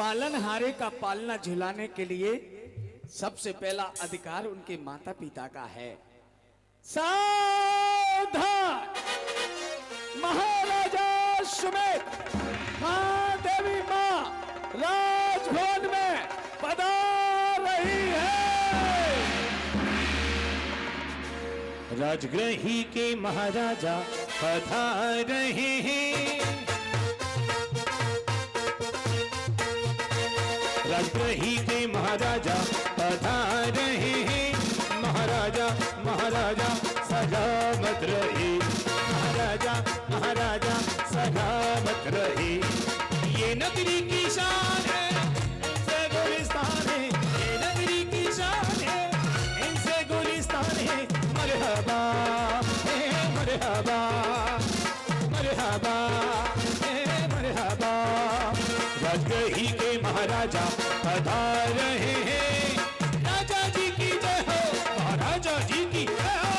पालनहारे का पालना झुलाने के लिए सबसे पहला अधिकार उनके माता पिता का है। सावधान! महाराजा सुमित, मां देवी मां राजभवन में पधार रही है। राजगृही के महाराजा पधार रहे हैं। राजगृही के महाराजा पधार रहे हैं। महाराजा महाराजा सलामत रहे। महाराजा महाराजा सलामत रहे। ये नगरी की शान है, इनसे गुलिस्तान है। ये नगरी की शान है, इनसे गुलिस्तान है। मरहबा मरहबा मरहबा मरहबा। राजगृही के महाराजा पधार रहे हैं। राजा जी की जय हो, महाराजा जी की जय हो।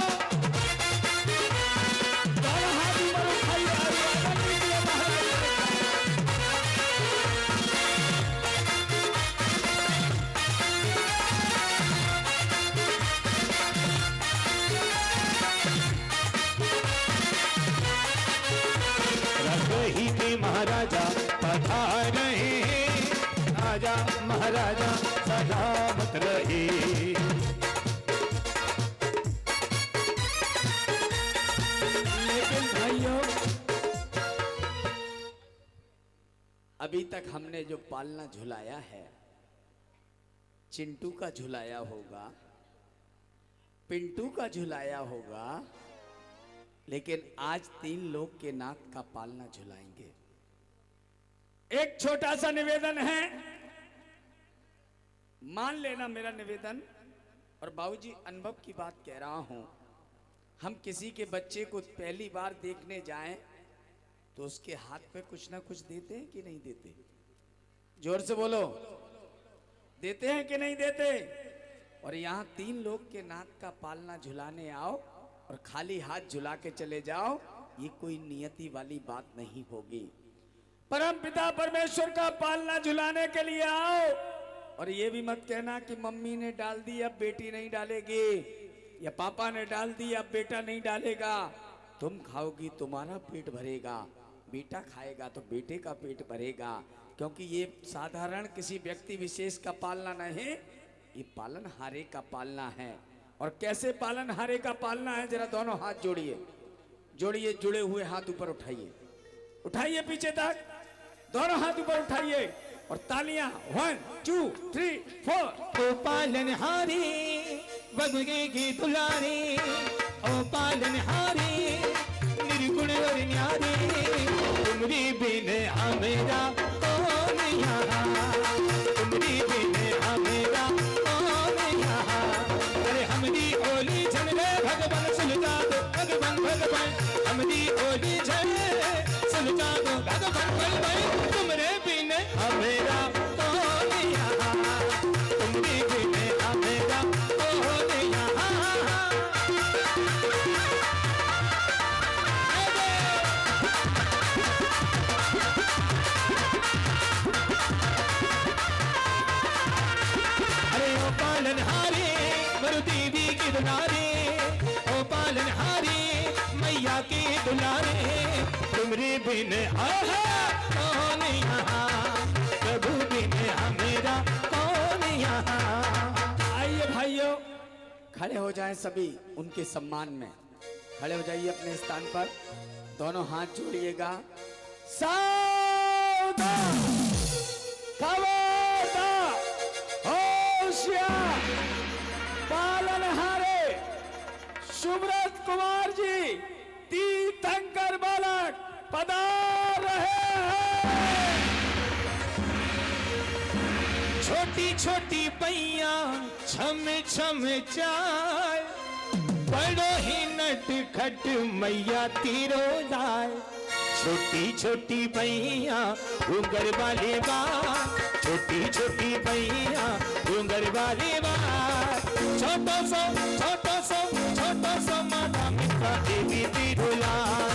राजगृही के महाराजा पधार रहे हैं। राजा महाराजा सलामत रहे। लेकिन भाइयों, अभी तक हमने जो पालना झुलाया है, चिंटू का झुलाया होगा, पिंटू का झुलाया होगा, लेकिन आज 3 लोग के नाक का पालना झुलाएंगे। एक छोटा सा निवेदन है, मान लेना मेरा निवेदन, और बाबूजी अनुभव की बात कह रहा हूं। हम किसी के बच्चे को पहली बार देखने जाएं तो उसके हाथ पे कुछ ना कुछ देते हैं कि नहीं देते? जोर से बोलो, देते हैं कि नहीं देते? और यहाँ 3 लोग के नाक का पालना झुलाने आओ और खाली हाथ झुला के चले जाओ, ये कोई नियति वाली बात नहीं होगी। परम पिता परमेश्वर का पालना झुलाने के लिए आओ, और ये भी मत कहना कि मम्मी ने डाल दी अब बेटी नहीं डालेगी, या पापा ने डाल दी अब बेटा नहीं डालेगा। तुम खाओगी तुम्हारा पेट भरेगा, बेटा खाएगा तो बेटे का पेट भरेगा, क्योंकि ये साधारण किसी व्यक्ति विशेष का पालना नहीं, ये पालनहारे का पालना है। और कैसे पालनहारे का पालना है, जरा दोनों हाथ जोड़िए, जोड़िए, जुड़े हुए हाथ ऊपर उठाइए, उठाइए पीछे तक, दोनों हाथ ऊपर उठाइए और तालियां 1 2 3 4। ओ पालनहारे बगुगे की दुलारे, ओ पालनहारे निर्गुण और न्यारे, तुमरी बिन हमेरा कौन यहाँ तुमरी बिन हमेरा कौन यहाँ। अरे हमरी ओली झन रे भगवान सुलझा दो भगवान भगवान, हमरी ओली झन सुलझा दो भगवान भगवान, तुमरे बिन हमेरा कौन यहाँ, तुमरी बिन हमेरा कौन यहाँ। पालनहारे मरु देवी के दुलारे, ओ पालनहारे मैया के दुलारे, तुमरे बिन आहा कौन यहाँ, प्रभु बिन हमेरा कौन यहाँ। आइए भाइयों, खड़े हो जाएं सभी उनके सम्मान में। खड़े हो जाइए अपने स्थान पर, दोनों हाथ जोड़िएगा। सावधान, खबरदार, होशियार, पालनहारे सुब्रत कुमार जी तीर्थंकर बालक पधार रहे हैं। छोटी छोटी पैया छम छम चाय, बड़ो ही नट खट मैया तीरो लाए। छोटी छोटी पैया घूंगर वाली बात, छोटी छोटी पैया घूंगर वाली बात, छोटो सो माता मित्रा देवी तिरुलाल,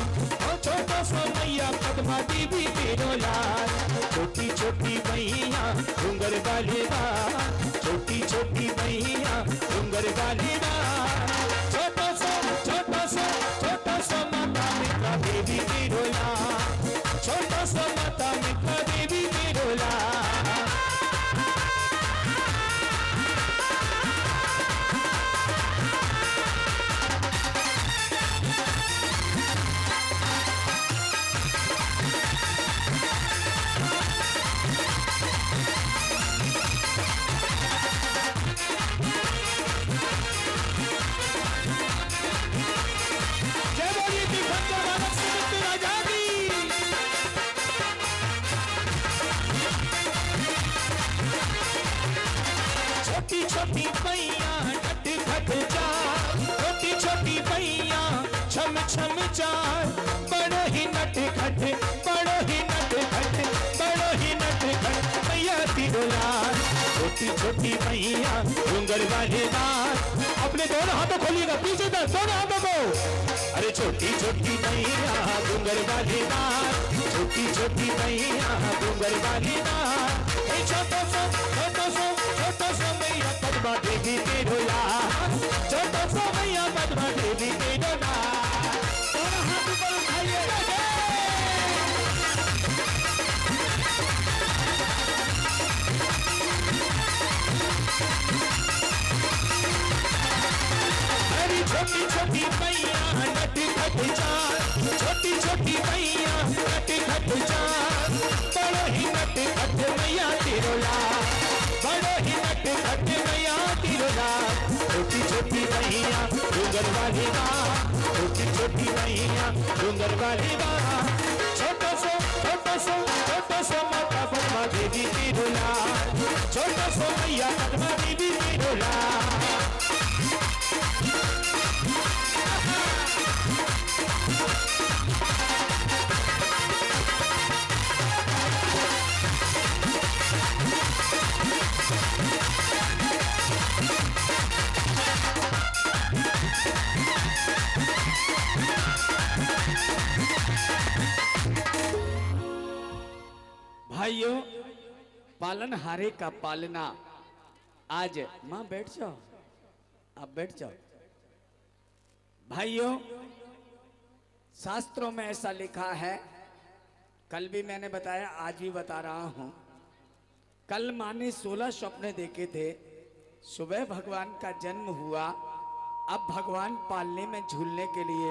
ओ छोटो सो मैया पद्मा देवी तिरुलाल। छोटी छोटी पैया घूंगर वाली बात, छोटी छोटी पैया घूंगर वाली बात, छोटो सो माता मित्रा देवी तिरुलाल, छोटो सो माता मित्रा देवी तिरुलाल। छोटी छोटी पैया खट खट चार, छोटी छोटी पैया छम छम चार, बड़ो ही नट खट, बड़ो ही नट खट, बड़ो ही नट खट मैया तिरुलाल। छोटी छोटी पैया घूंगर वाले बात, अपने दोनों हाथों खोलिएगा पीछे तक दोनों हाथों को। अरे छोटी छोटी पैया घूंगर वाली बात, छोटी छोटी पैया घूंगर वाली बात, छोटो सो मैया पद्मा देवी तिरुलाल, छोटो सो मैया पद्मा देवी तिरुलाल। दोनों हाथ ऊपर उठाइए। अरे छोटी छोटी मैया नट खट चार, छोटी छोटी मैया नट खट चार, बड़ो ही नट खट मैया तिरुलाल, बड़ो ही नट खट मैया तिरुलाल। छोटी छोटी मैया डूंगर वाली बात, छोटी छोटी मैया डूंगर वाली बात, छोटो सो माता पद्मा देवी तिरुलाल, छोटो सो मैया पद्मा देवी तिरुलाल। भाइयों, पालनहारे का पालना आज, मां बैठ जाओ, आप बैठ जाओ। भाइयों, शास्त्रों में ऐसा लिखा है, कल भी मैंने बताया, आज भी बता रहा हूं। कल मां ने 16 स्वप्न देखे थे। सुबह भगवान का जन्म हुआ, अब भगवान पालने में झूलने के लिए,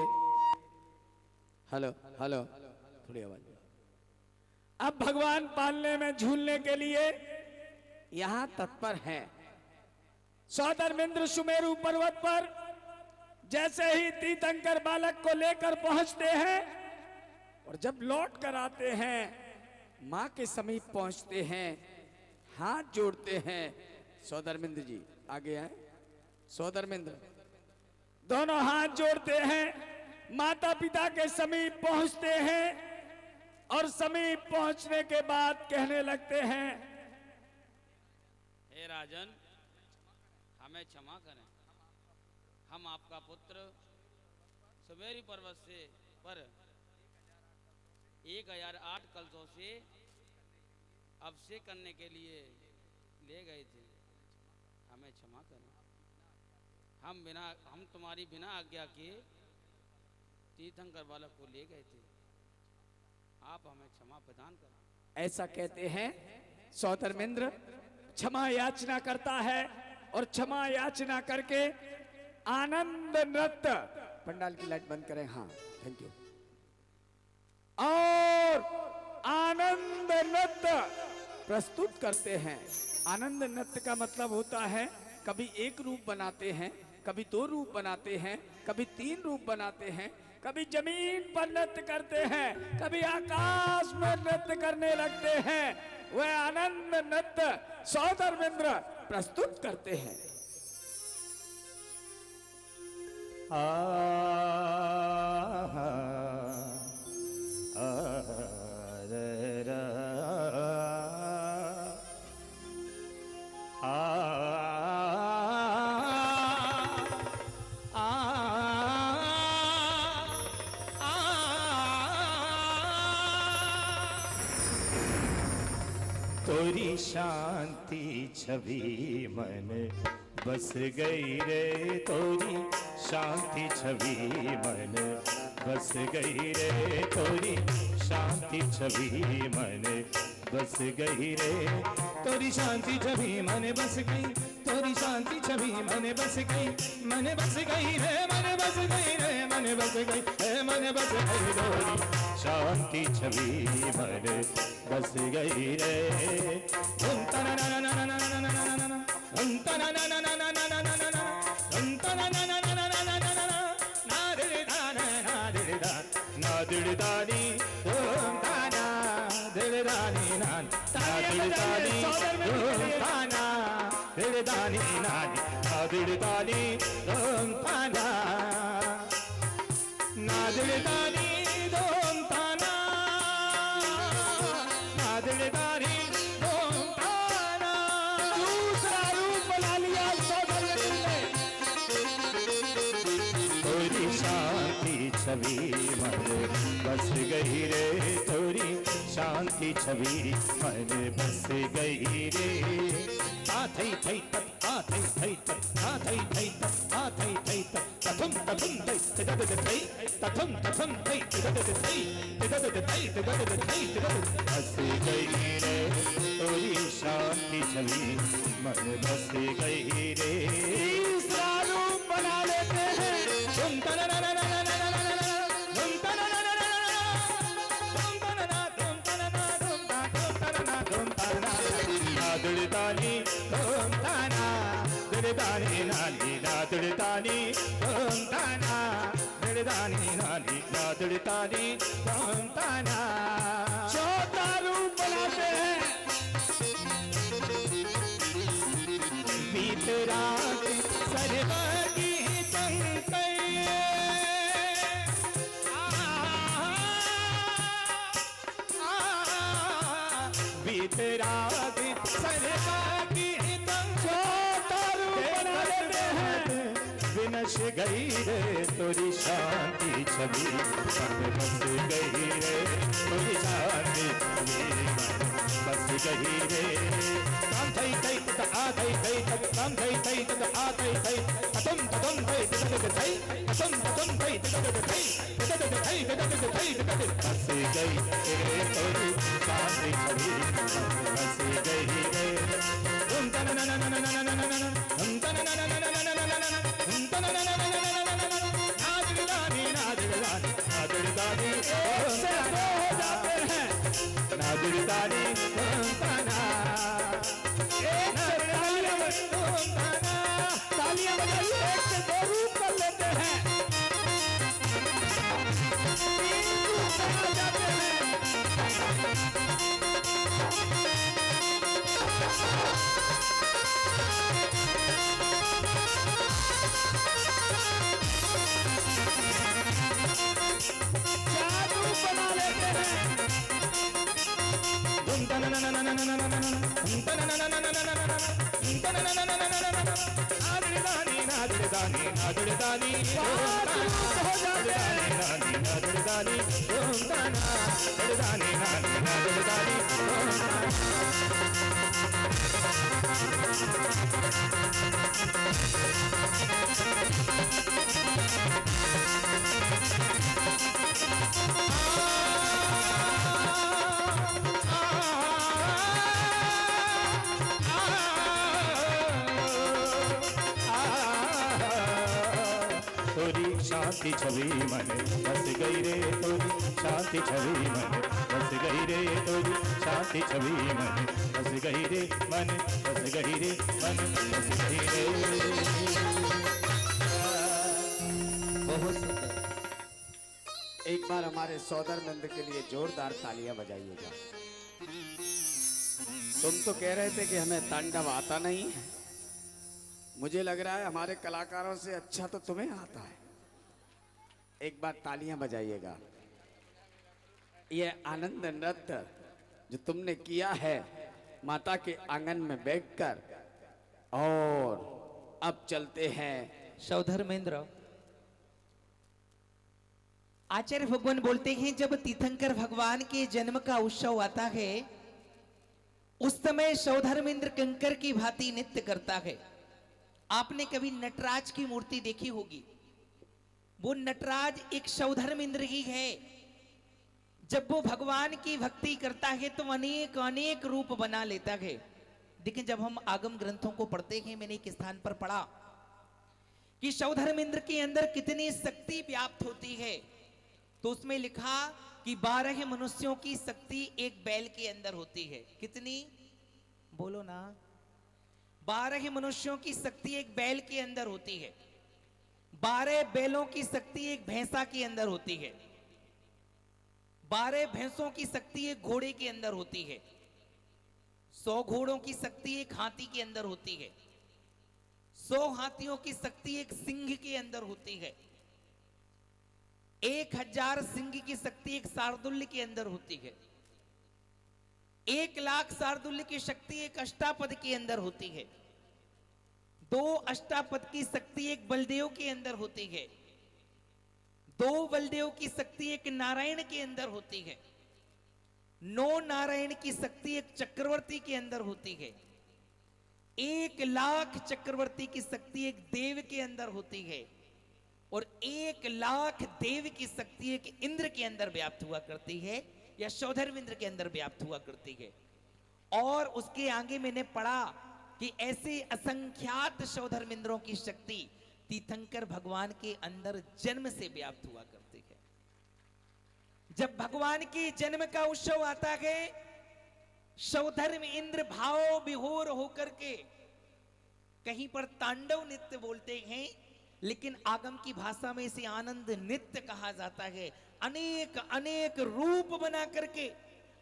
हेलो हेलो, थोड़ी आवाज, अब भगवान पालने में झूलने के लिए यहां तत्पर हैं। सौधर्मेंद्र सुमेरु पर्वत पर जैसे ही तीर्थंकर बालक को लेकर पहुंचते हैं और जब लौट कर आते हैं, मां के समीप पहुंचते हैं, हाथ जोड़ते हैं। सौधर्मेंद्र जी आगे आए। सौधर्मेंद्र दोनों हाथ जोड़ते हैं, माता पिता के समीप पहुंचते हैं और समीप पहुंचने के बाद कहने लगते हैं, हे राजन, हमें क्षमा करें। हम आपका पुत्र सुमेरु पर्वत से पर 1008 कलशों से अभिषेक करने के लिए ले गए थे। हमें क्षमा करें। हम तुम्हारी बिना आज्ञा के तीर्थंकर बालक को ले गए थे। आप हमें क्षमा प्रदान करें। ऐसा कहते हैं। सौधर्मेंद्र क्षमा याचना करता है और क्षमा याचना करके आनंद नृत्य, पंडाल की लाइट बंद करें, हाँ थैंक यू, और आनंद नृत्य प्रस्तुत करते हैं। आनंद नृत्य का मतलब होता है कभी एक रूप बनाते हैं, कभी 2 रूप बनाते हैं, कभी 3 रूप बनाते हैं, कभी जमीन पर नृत्य करते हैं, कभी आकाश में नृत्य करने लगते हैं। वह आनंद नृत्य सौधर्मेंद्र प्रस्तुत करते हैं। तोरी शांति छवि मन बस गई रे, तोरी शांति छवि मन बस गई रे, तोरी शांति छवि मन बस गई रे, तोरी शांति छवि मन बस गई, तोरी शांति छवि मन बस गई, मन बस गई रे, मन बस गई रे, मन बस गई रे, मन बस गई, तोरी शांति छवि मन बस गई रे। दूसरा रूप बना लिया सौधर्मेंद्र ने। तोरी शांति छवि मन बस गई रे, तोरी शांति छवि मन बस गई रे। आथई थई तत आथई थई तत आथई थई तत आथई थई तत तथुम तथुम थई तदद थई तथुम तथुम थई तदद थई तदद थई तदद थई तदद बस गई रे, तोरी शांति छवि मन बस गई रे। तीसरा रूप बना लेते हैं। तुम तना ना ना ना ना ना ना ना ना, तुम तना ना ना ना ना ना, तुम तना ना तुम तना ना तुम ता तुम तना ना तुम तना ना दुड़तानी तुम तना दुड़तानी नानी ना दुड़तानी तुम तना दुड़तानी नानी ना दुड़तानी तुम तना। चौथा रूप बनाते हैं। बीत रात सरबगी बीत रात सरबगी विनश गई रे, तोरी शांति छवि मन बस गई रे, तोरी शांति छवि बस गई रे। काम थई थई तत आ थई थई तत काम थई थई तत आ थई थई ततुम ततुम थई ततत थई ततुम ततुम थई ततत थई ततत थई ततत थई ततत बस गई रे, तोरी शांति छवि बस गई रे। तुम तना ना ना ना ना ना ना ना, तुम तना ना ना ना ना ना ना ना, तुम तना ना ना ना ना ना ना ना, नादुड़दानी नादुड़दानी नादुड़दानी हो जाते हैं, नादुड़दानी तुम तना तालियां बजाइए। 1 से 2 रूप कर लेते हैं। 3 रूप बना जाते हैं। तोरी शांति छवि मन बस गई रे, तोरी शांति छवि मन बस गई रे, तोरी शांति छवि मन बस गई रे, मन बस गई रे, मन बस गई रे। बहुत सुंदर। एक बार हमारे सौदर नंद के लिए जोरदार तालियां बजाइएगा। तुम तो कह रहे थे कि हमें तांडव आता नहीं है, मुझे लग रहा है हमारे कलाकारों से अच्छा तो तुम्हें आता है। एक बार तालियां बजाइएगा। यह आनंद नृत्य जो तुमने किया है माता के आंगन में बैठकर, और अब चलते हैं सौधर्मेंद्र, आचार्य भगवान बोलते हैं जब तीर्थंकर भगवान के जन्म का उत्सव आता है उस समय सौधर्मेंद्र कंकर की भांति नृत्य करता है। आपने कभी नटराज की मूर्ति देखी होगी, वो नटराज एक सौधर्मेंद्र ही है। जब वो भगवान की भक्ति करता है तो अनेक अनेक रूप बना लेता है। देखिए जब हम आगम ग्रंथों को पढ़ते हैं, मैंने एक स्थान पर पढ़ा कि सौधर्मेंद्र के अंदर कितनी शक्ति व्याप्त होती है, तो उसमें लिखा कि 12 मनुष्यों की शक्ति एक बैल के अंदर होती है। कितनी बोलो ना, 12 मनुष्यों की शक्ति एक बैल के अंदर होती है, 12 बैलों की शक्ति एक भैंसा के अंदर होती है, 12 भैंसों की शक्ति एक घोड़े के अंदर होती है, 100 घोड़ों की शक्ति एक हाथी के अंदर होती है, 100 हाथियों की शक्ति एक सिंह के अंदर होती है, 1000 सिंह की शक्ति एक शार्दुल्य के अंदर होती है, 1,00,000 शार्दुल्य की शक्ति एक अष्टापद के अंदर होती है, 2 अष्टापद की शक्ति एक बलदेव के अंदर होती है, 2 बलदेव की शक्ति एक नारायण के अंदर होती है, 9 नारायण की शक्ति एक चक्रवर्ती के अंदर होती है, 1,00,000 चक्रवर्ती की शक्ति एक देव के अंदर होती है, और 1,00,000 देव की शक्ति एक इंद्र के अंदर व्याप्त हुआ करती है, या सौधर्मेंद्र के अंदर व्याप्त हुआ करती है। और उसके आगे मैंने पढ़ा कि ऐसे असंख्यात सौधर्मेंद्रों की शक्ति तीर्थंकर भगवान के अंदर जन्म से व्याप्त हुआ करती है। जब भगवान के जन्म का उत्सव आता है, सौधर्मेंद्र भाव विभोर होकर के कहीं पर तांडव नृत्य बोलते हैं, लेकिन आगम की भाषा में इसे आनंद नृत्य कहा जाता है। अनेक अनेक रूप बना करके,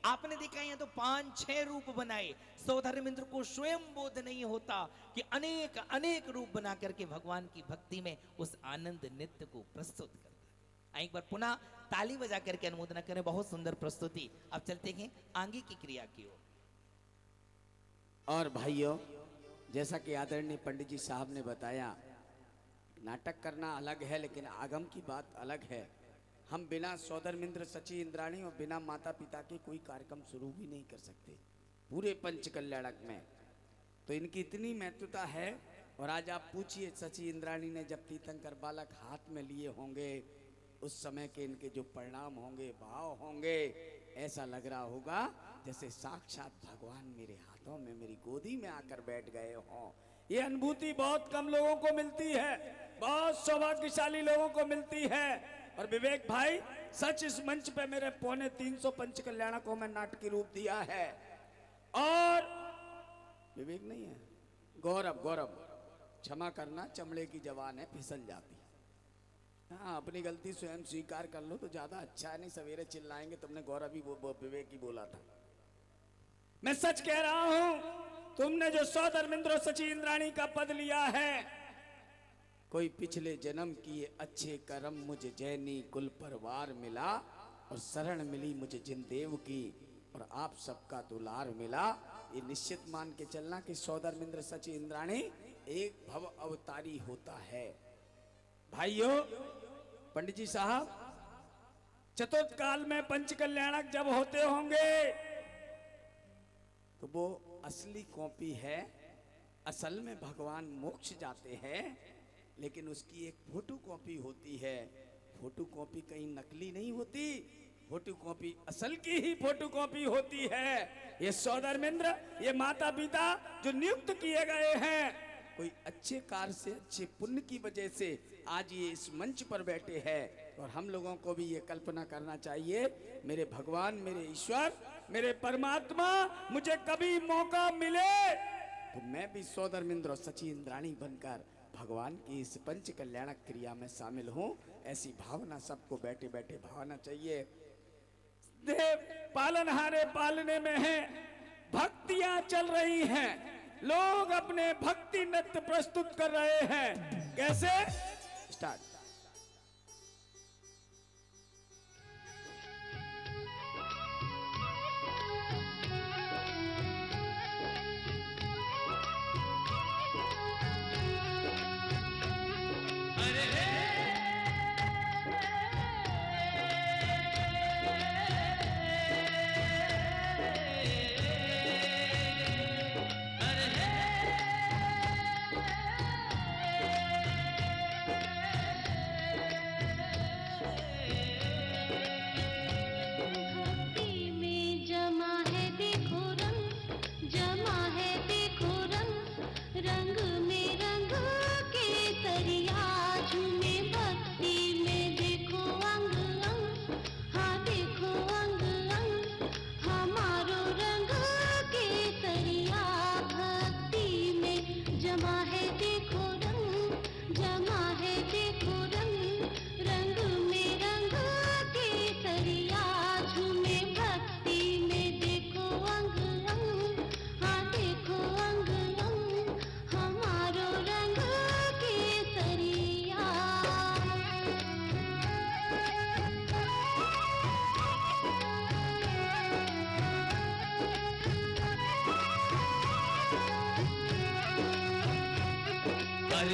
आपने देखा यहाँ तो 5-6 रूप बनाए। सौधर्मेंद्र को स्वयं बोध नहीं होता कि अनेक अनेक रूप बना करके भगवान की भक्ति में उस आनंद नृत्य को प्रस्तुत करता है। एक बार पुनः ताली बजा करके अनुमोदन करें, बहुत सुंदर प्रस्तुति। अब चलते हैं आगे की क्रिया की ओर। और भाइयों, जैसा कि आदरणीय पंडित जी साहब ने बताया, नाटक करना अलग है लेकिन आगम की बात अलग है। हम बिना सौधर्मेंद्र, सची इंद्राणी और बिना माता पिता के कोई कार्यक्रम शुरू भी नहीं कर सकते पूरे पंच कल्याणक में। तो इनकी इतनी महत्वता है। और आज आप पूछिए, सची इंद्राणी ने जब तीर्थंकर बालक हाथ में लिए होंगे, उस समय के इनके जो परिणाम होंगे, भाव होंगे, ऐसा लग रहा होगा जैसे साक्षात भगवान मेरे हाथों में, मेरी गोदी में आकर बैठ गए हों। ये अनुभूति बहुत कम लोगों को मिलती है, बहुत सौभाग्यशाली लोगों को मिलती है। और विवेक भाई, सच इस मंच पे मेरे 350 पंच कल्याणक को मैं नाटकीय रूप दिया है। और विवेक नहीं है, गौरव, गौरव क्षमा करना, चमड़े की जवान है, फिसल जाती है। हाँ, अपनी गलती स्वयं स्वीकार कर लो तो ज्यादा अच्छा है, नहीं सवेरे चिल्लाएंगे तुमने गौरव ही विवेक ही बोला था। मैं सच कह रहा हूं, तुमने जो सौधर्मेंद्र सची इंद्राणी का पद लिया है, कोई पिछले जन्म किए अच्छे कर्म मुझे जैनी कुल परवार मिला, और शरण मिली मुझे जिन देव की, और आप सबका दुलार मिला, ये निश्चित मान के चलना कि सौधर्मेंद्र सची इंद्राणी एक भव अवतारी होता है। भाइयों, पंडित जी साहब, चतुर्थ काल में पंच कल्याणक जब होते होंगे तो वो असली कॉपी है। असल में भगवान मोक्ष जाते हैं, लेकिन उसकी एक फोटो कॉपी होती है। फोटो कॉपी कहीं नकली नहीं होती, फोटो कॉपी असल की ही फोटो कॉपी होती है। ये सौधर्मेंद्र, ये माता पिता जो नियुक्त किए गए हैं, कोई अच्छे कार्य से, अच्छे पुण्य की वजह से आज ये इस मंच पर बैठे हैं। और हम लोगों को भी ये कल्पना करना चाहिए, मेरे भगवान, मेरे ईश्वर, मेरे परमात्मा, मुझे कभी मौका मिले तो मैं भी सौधर्मेंद्र और सची इंद्राणी बनकर भगवान की इस पंच कल्याणक क्रिया में शामिल हूँ। ऐसी भावना सबको बैठे बैठे भावना चाहिए। देव पालनहारे पालने में है, भक्तियां चल रही हैं, लोग अपने भक्ति नृत्य प्रस्तुत कर रहे हैं। कैसे? स्टार्ट।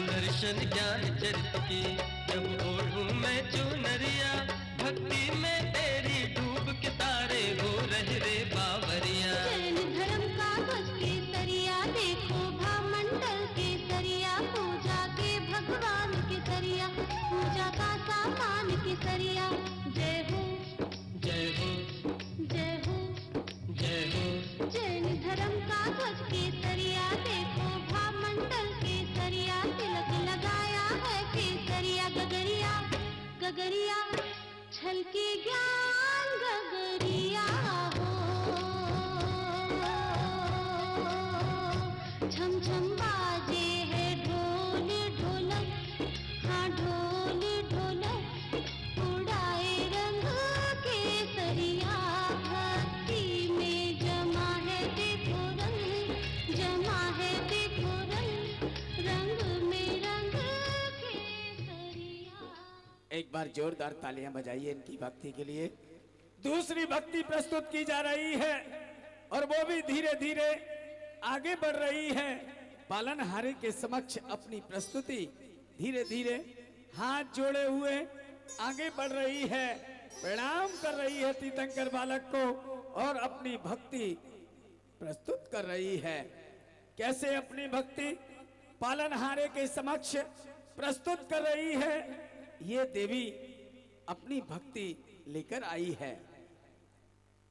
दर्शन ज्ञान चरित की जब ओढ़ूं मैं चुनरिया, भक्ति में तेरी डूब के तारे हो रहे रे बावरिया। जैन धर्म का ध्वज केसरिया, देखो भामंडल केसरिया, पूजा के भगवान केसरिया, पूजा का सामान केसरिया। जय हो जय हो जय हो जय हो। जैन धर्म का ध्वज केसरिया, देखो भामंडल केसरिया, तिलक लगाया है केसरिया। गगरिया गगरिया छलके ज्ञान गगरिया हो, छम छम बाजे है ढोल ढोलक, हाँ ढोल ढोलक, उड़ाए रंग केसरिया। भक्ति में जमा है देखो रंग, जमा है देखो रंग, रंग में रंग केसरिया। एक बार जोरदार तालियां बजाइए इनकी भक्ति के लिए। दूसरी भक्ति प्रस्तुत की जा रही है और वो भी धीरे धीरे आगे बढ़ रही है। पालनहारे के समक्ष अपनी प्रस्तुति धीरे धीरे हाथ जोड़े हुए आगे बढ़ रही है, प्रणाम कर रही है तीर्थंकर बालक को और अपनी भक्ति प्रस्तुत कर रही है। कैसे अपनी भक्ति पालनहारे के समक्ष प्रस्तुत कर रही है? ये देवी अपनी भक्ति लेकर आई है।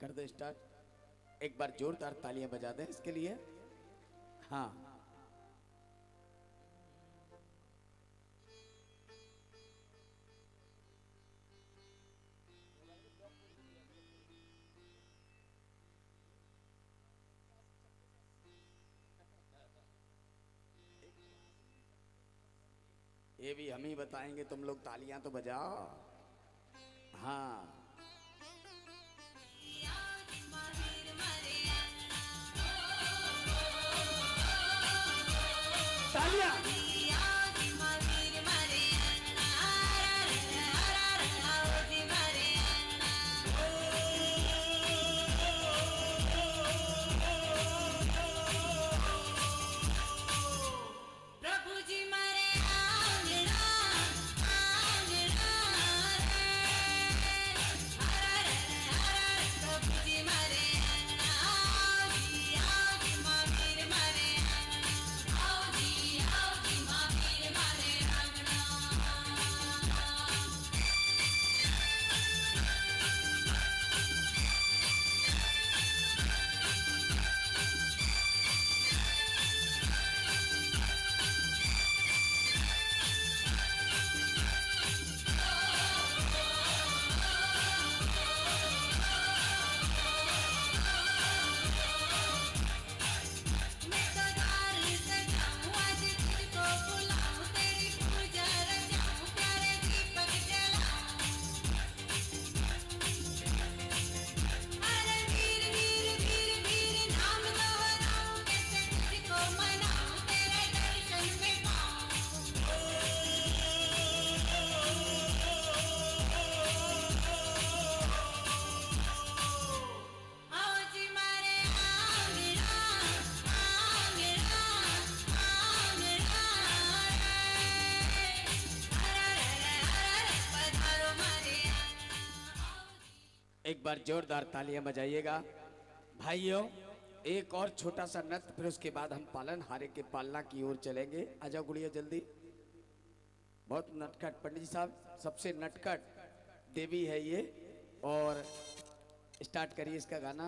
कर दो स्टार्ट। एक बार जोरदार तालियां बजा दें इसके लिए। हाँ, ये भी हम ही बताएंगे, तुम लोग तालियां तो बजाओ। हाँ, तालियां। एक बार जोरदार तालियां बजाइएगा भाइयों। एक और छोटा सा नृत्य, फिर उसके बाद हम पालन हारे के पालना की ओर चलेंगे। आ जाओ गुड़िया जल्दी। बहुत नटखट पंडित जी साहब, सबसे नटखट देवी है ये। और स्टार्ट करिए इसका गाना।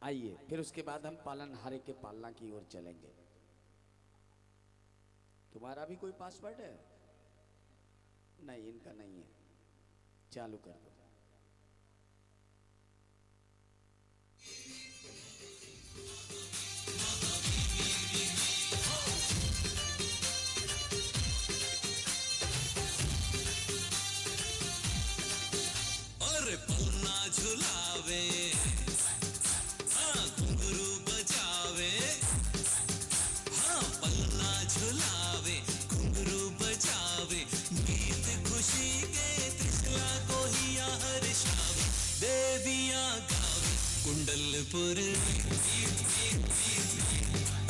आइए, फिर उसके बाद हम पालन हारे के पालना की ओर चलेंगे। तुम्हारा भी कोई पासवर्ड है? नहीं, इनका नहीं है। चालू कर दो। और पन्ना झुलावे, हाँ घुंघरू बजावे, हाँ पन्ना झुलावे घुंघरू बजावे, गीत खुशी के त्रिशला को हिया हर्षावे, देवियां गावे कुंडलपुर,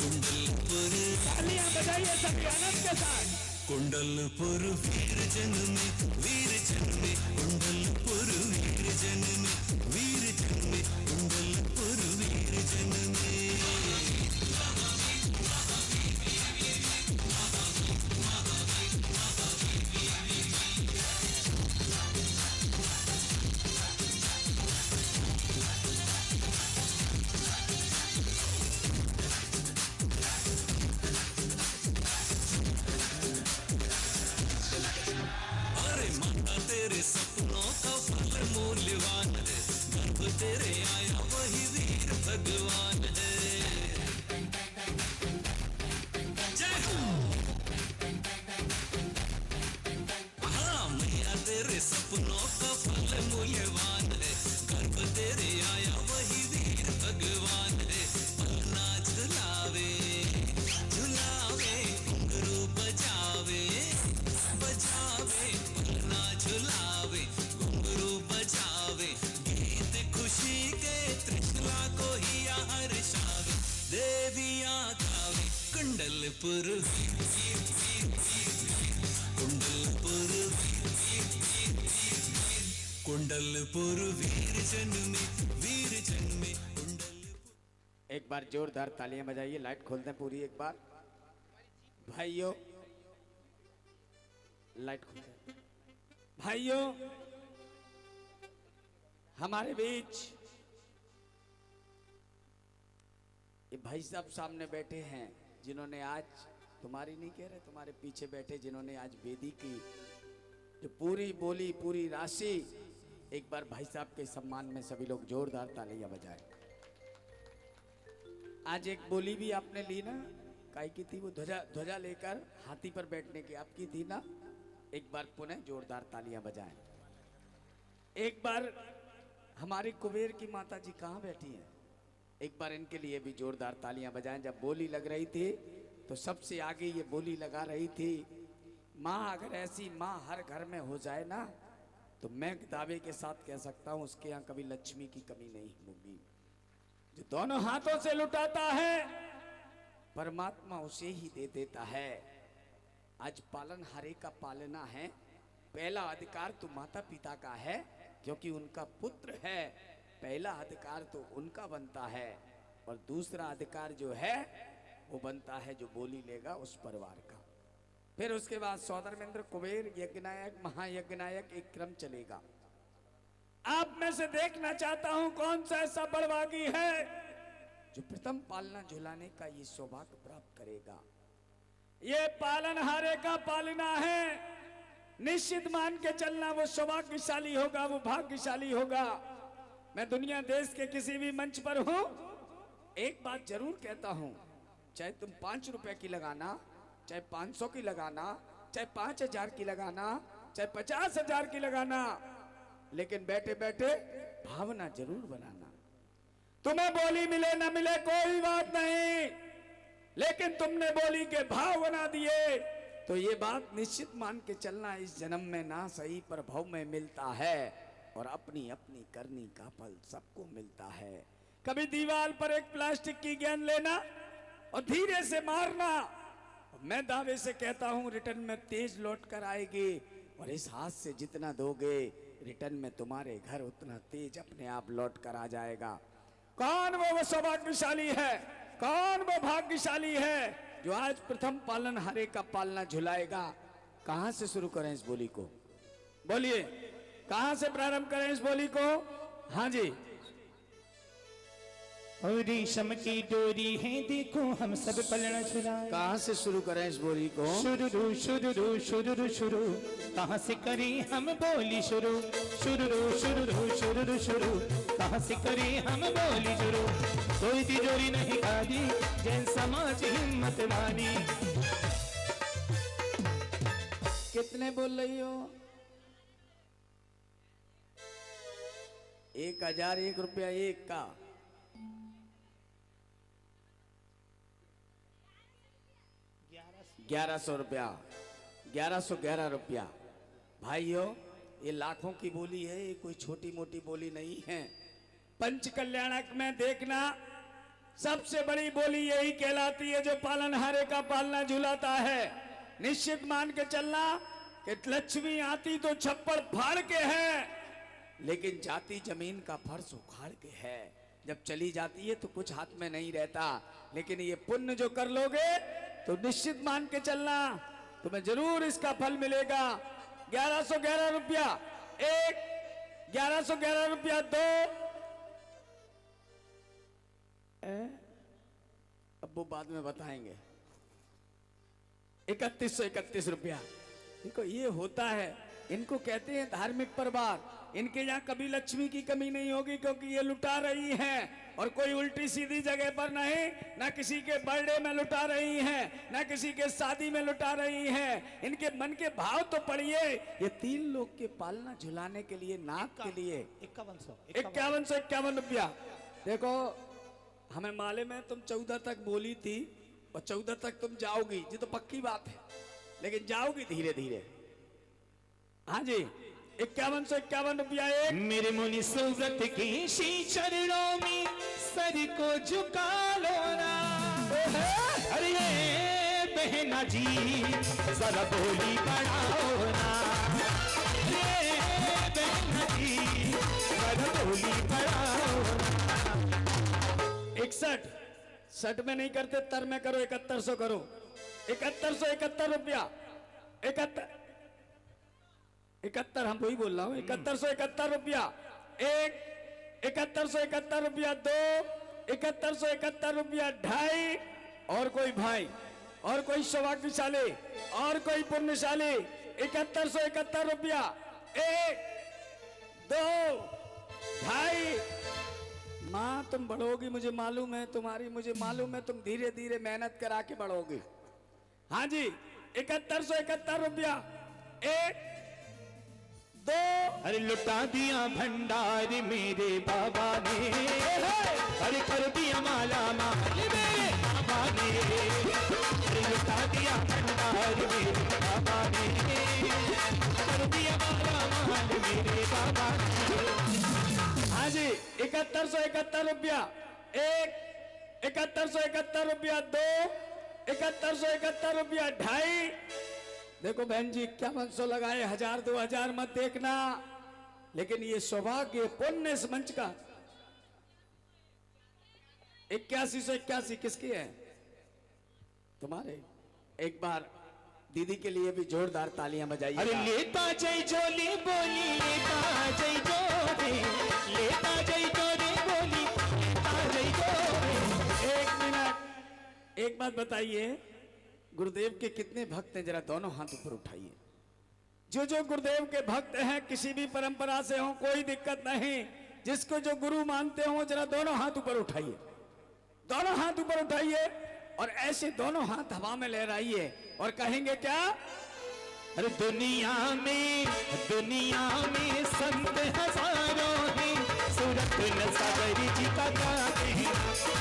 कुंडलपुर। तालियां बजाइए सभी आनंद के साथ। कुंडलपुर वीर जन में, वीर जन में कुंडलपुर वीर जन में, वीर जन में कुंडलपुर वीर जन में। अरे माता तेरे सपनों का फल मूल्यवान है, गर्भ तेरे आया वही वीर भगवान है। जय हो। हाँ मैया तेरे सपनों का फल मूल्यवान है, गर्भ तेरे आया वही वीर भगवान है। पन्ना झुलावे, झुलावे घुंघरू बजावे, बजावे पन्ना झुलावे घुंघरू बजावे, गीत खुशी के त्रिशला को हिया हर्षावे, देवियां गावे कुंडलपुर, कुंडलपुर, कुंडलपुर वीर जन में, वीर जन में कुंडलपुर। एक बार जोरदार तालियां बजाइए। लाइट खोल दें पूरी एक बार भाइयों। लाइट खोल दें भाइयों। हमारे बीच ये भाई साहब सामने बैठे हैं, जिन्होंने आज, तुम्हारी नहीं कह रहे, तुम्हारे पीछे बैठे जिन्होंने आज वेदी की जो पूरी बोली, पूरी राशि, एक बार भाई साहब के सम्मान में सभी लोग जोरदार तालियां बजाएं। आज एक बोली भी आपने ली ना, काय की थी वो? ध्वजा लेकर हाथी पर बैठने की आपकी थी ना। एक बार पुनः जोरदार तालियां बजाएं। एक बार हमारी कुबेर की माता जी कहाँ बैठी हैं? एक बार इनके लिए भी जोरदार तालियां बजाएं। जब बोली लग रही थी तो सबसे आगे ये बोली लगा रही थी, माँ अगर ऐसी माँ हर घर में हो जाए ना, तो मैं दावे के साथ कह सकता हूँ उसके यहाँ कभी लक्ष्मी की कमी नहीं होगी। जो दोनों हाथों से लुटाता है परमात्मा उसे ही दे देता है। आज पालन हारे का पालना है। पहला अधिकार तो माता पिता का है, क्योंकि उनका पुत्र है। पहला अधिकार तो उनका बनता है, और दूसरा अधिकार जो है वो बनता है जो बोली लेगा उस परिवार का। फिर उसके बाद सौधर्मेंद्र, कुबेर, यज्ञनायक, महायज्ञनायक, एक क्रम चलेगा। आप में से देखना चाहता हूं कौन सा ऐसा बड़भागी है जो प्रथम पालना झुलाने का ये सौभाग्य प्राप्त करेगा। ये पालन हारे का पालना है। निश्चित मान के चलना, वो सौभाग्यशाली होगा, वो भाग्यशाली होगा। मैं दुनिया देश के किसी भी मंच पर हूं, एक बात जरूर कहता हूं, चाहे तुम 5 रुपए की लगाना, चाहे 500 की लगाना, चाहे 5000 की लगाना, चाहे 50,000 की लगाना, लेकिन बैठे बैठे भावना जरूर बनाना। तुम्हें बोली मिले ना मिले कोई बात नहीं, लेकिन तुमने बोली के भाव बना दिए तो ये बात निश्चित मान के चलना, इस जन्म में ना सही पर भव में मिलता है, और अपनी अपनी करनी का फल सबको मिलता है। कभी दीवार पर एक प्लास्टिक की गेंद लेना और धीरे से मारना, मैं दावे से कहता हूं रिटर्न में तेज लौट कर आएगी, और इस हाथ से जितना दोगे रिटर्न में तुम्हारे घर उतना तेज अपने आप लौट कर आ जाएगा। कौन वो सौभाग्यशाली है, कौन वो भाग्यशाली है जो आज प्रथम पालनहारे का पालना झुलाएगा? कहां से शुरू करें इस बोली को? बोलिए, कहां से प्रारंभ करें इस बोली को? हाँ जी, और रेशम की डोरी है देखो हम सब पलना छुड़ाए। कहां से शुरू करें इस बोली को? शुरू शुरू शुरू शुरू कहाँ से करें हम बोली शुरू? शुरू शुरू शुरू शुरू कहाँ से करें हम बोली शुरू? कोई तिजोरी नहीं खादी जैन समाज हिम्मत वाली। कितने बोल रही हो? 1001 रुपया एक का। 1100 रुपया, 1111 रुपया। भाइयों, ये लाखों की बोली है, ये कोई छोटी मोटी बोली नहीं है। पंच कल्याणक में देखना, सबसे बड़ी बोली यही कहलाती है जो पालनहारे का पालना झुलाता है। निश्चित मान के चलना कि लक्ष्मी आती तो छप्पड़ फाड़ के है, लेकिन जाती जमीन का फर्श उखाड़ के है। जब चली जाती है तो कुछ हाथ में नहीं रहता, लेकिन ये पुण्य जो कर लोगे तो निश्चित मान के चलना तुम्हें जरूर इसका फल मिलेगा। 1111 रुपया एक, 1111 रुपया दो। अब वो बाद में बताएंगे। 3131 रुपया। देखो, ये होता है, इनको कहते हैं धार्मिक परिवार। इनके यहाँ कभी लक्ष्मी की कमी नहीं होगी, क्योंकि ये लुटा रही हैं, और कोई उल्टी सीधी जगह पर नहीं, ना किसी के बर्थडे में लुटा रही हैं, ना किसी के शादी में लुटा रही हैं। इनके मन के भाव तो पढ़िए। ये 3 लोग के पालना झुलाने के लिए, नाक के लिए 5151 रुपया। देखो, हमें मालूम है तुम 14 तक बोली थी और 14 तक तुम जाओगी, ये तो पक्की बात है, लेकिन जाओगी धीरे धीरे। हाँ जी, 5151 रुपया एक। मेरे मुनि सुव्रत की शी चरणों में सर को झुका लो ना। अरे ये बहना जी जरा बोली बढ़ाओ ना। ये बहना जी जरा बोली बढ़ाओ ना। 61 में नहीं करते, तर में करो। 7100 करो। 7171 रुपया। 71 हम वही बोल रहा हूँ। 7171 रुपया एक, 7171 रुपया दो, 7171 रुपया ढाई। और कोई भाई, और कोई सौभाग्यशाली, और कोई पुण्यशाली, 7171 रुपया एक, दो, ढाई। माँ, तुम बढ़ोगी, मुझे मालूम है, तुम्हारी मुझे मालूम है, तुम धीरे धीरे मेहनत करा के बढ़ोगी। हाँ जी, 7171 रुपया एक, दो। अरे लुटा दिया भंडार मेरे बाबा ने। अरे कर दिया माला माल मेरे बाबा ने। अरे लुटा दिया भंडार मेरे बाबा ने। कर दिया माला माल मेरे बाबा ने। हाँ जी, 7171 रुपया एक, 7171 रुपया दो, 7171 रुपया ढाई। देखो बहन जी, 5100 लगाए, 1000 2000 मत देखना, लेकिन ये सौभाग्य पुण्य इस मंच का। 8181 किसकी है? तुम्हारे। एक बार दीदी के लिए भी जोरदार तालियां बजाइए। अरे लेता जय जोली बोली, लेता जय जोली, लेता जय जोली बोली, लेता जय जोली। एक मिनट, एक बात बताइए, गुरुदेव के कितने भक्त हैं? जरा दोनों हाथ ऊपर उठाइए। जो गुरुदेव के भक्त हैं, किसी भी परंपरा से हो, कोई दिक्कत नहीं, जिसको जो गुरु मानते हो, जरा दोनों हाथ ऊपर उठाइए। दोनों हाथ ऊपर उठाइए और ऐसे दोनों हाथ हवा में लहराइए और कहेंगे क्या? अरे दुनिया में संत हजारों हैं, सूरत न सागर जी का क्या कहना।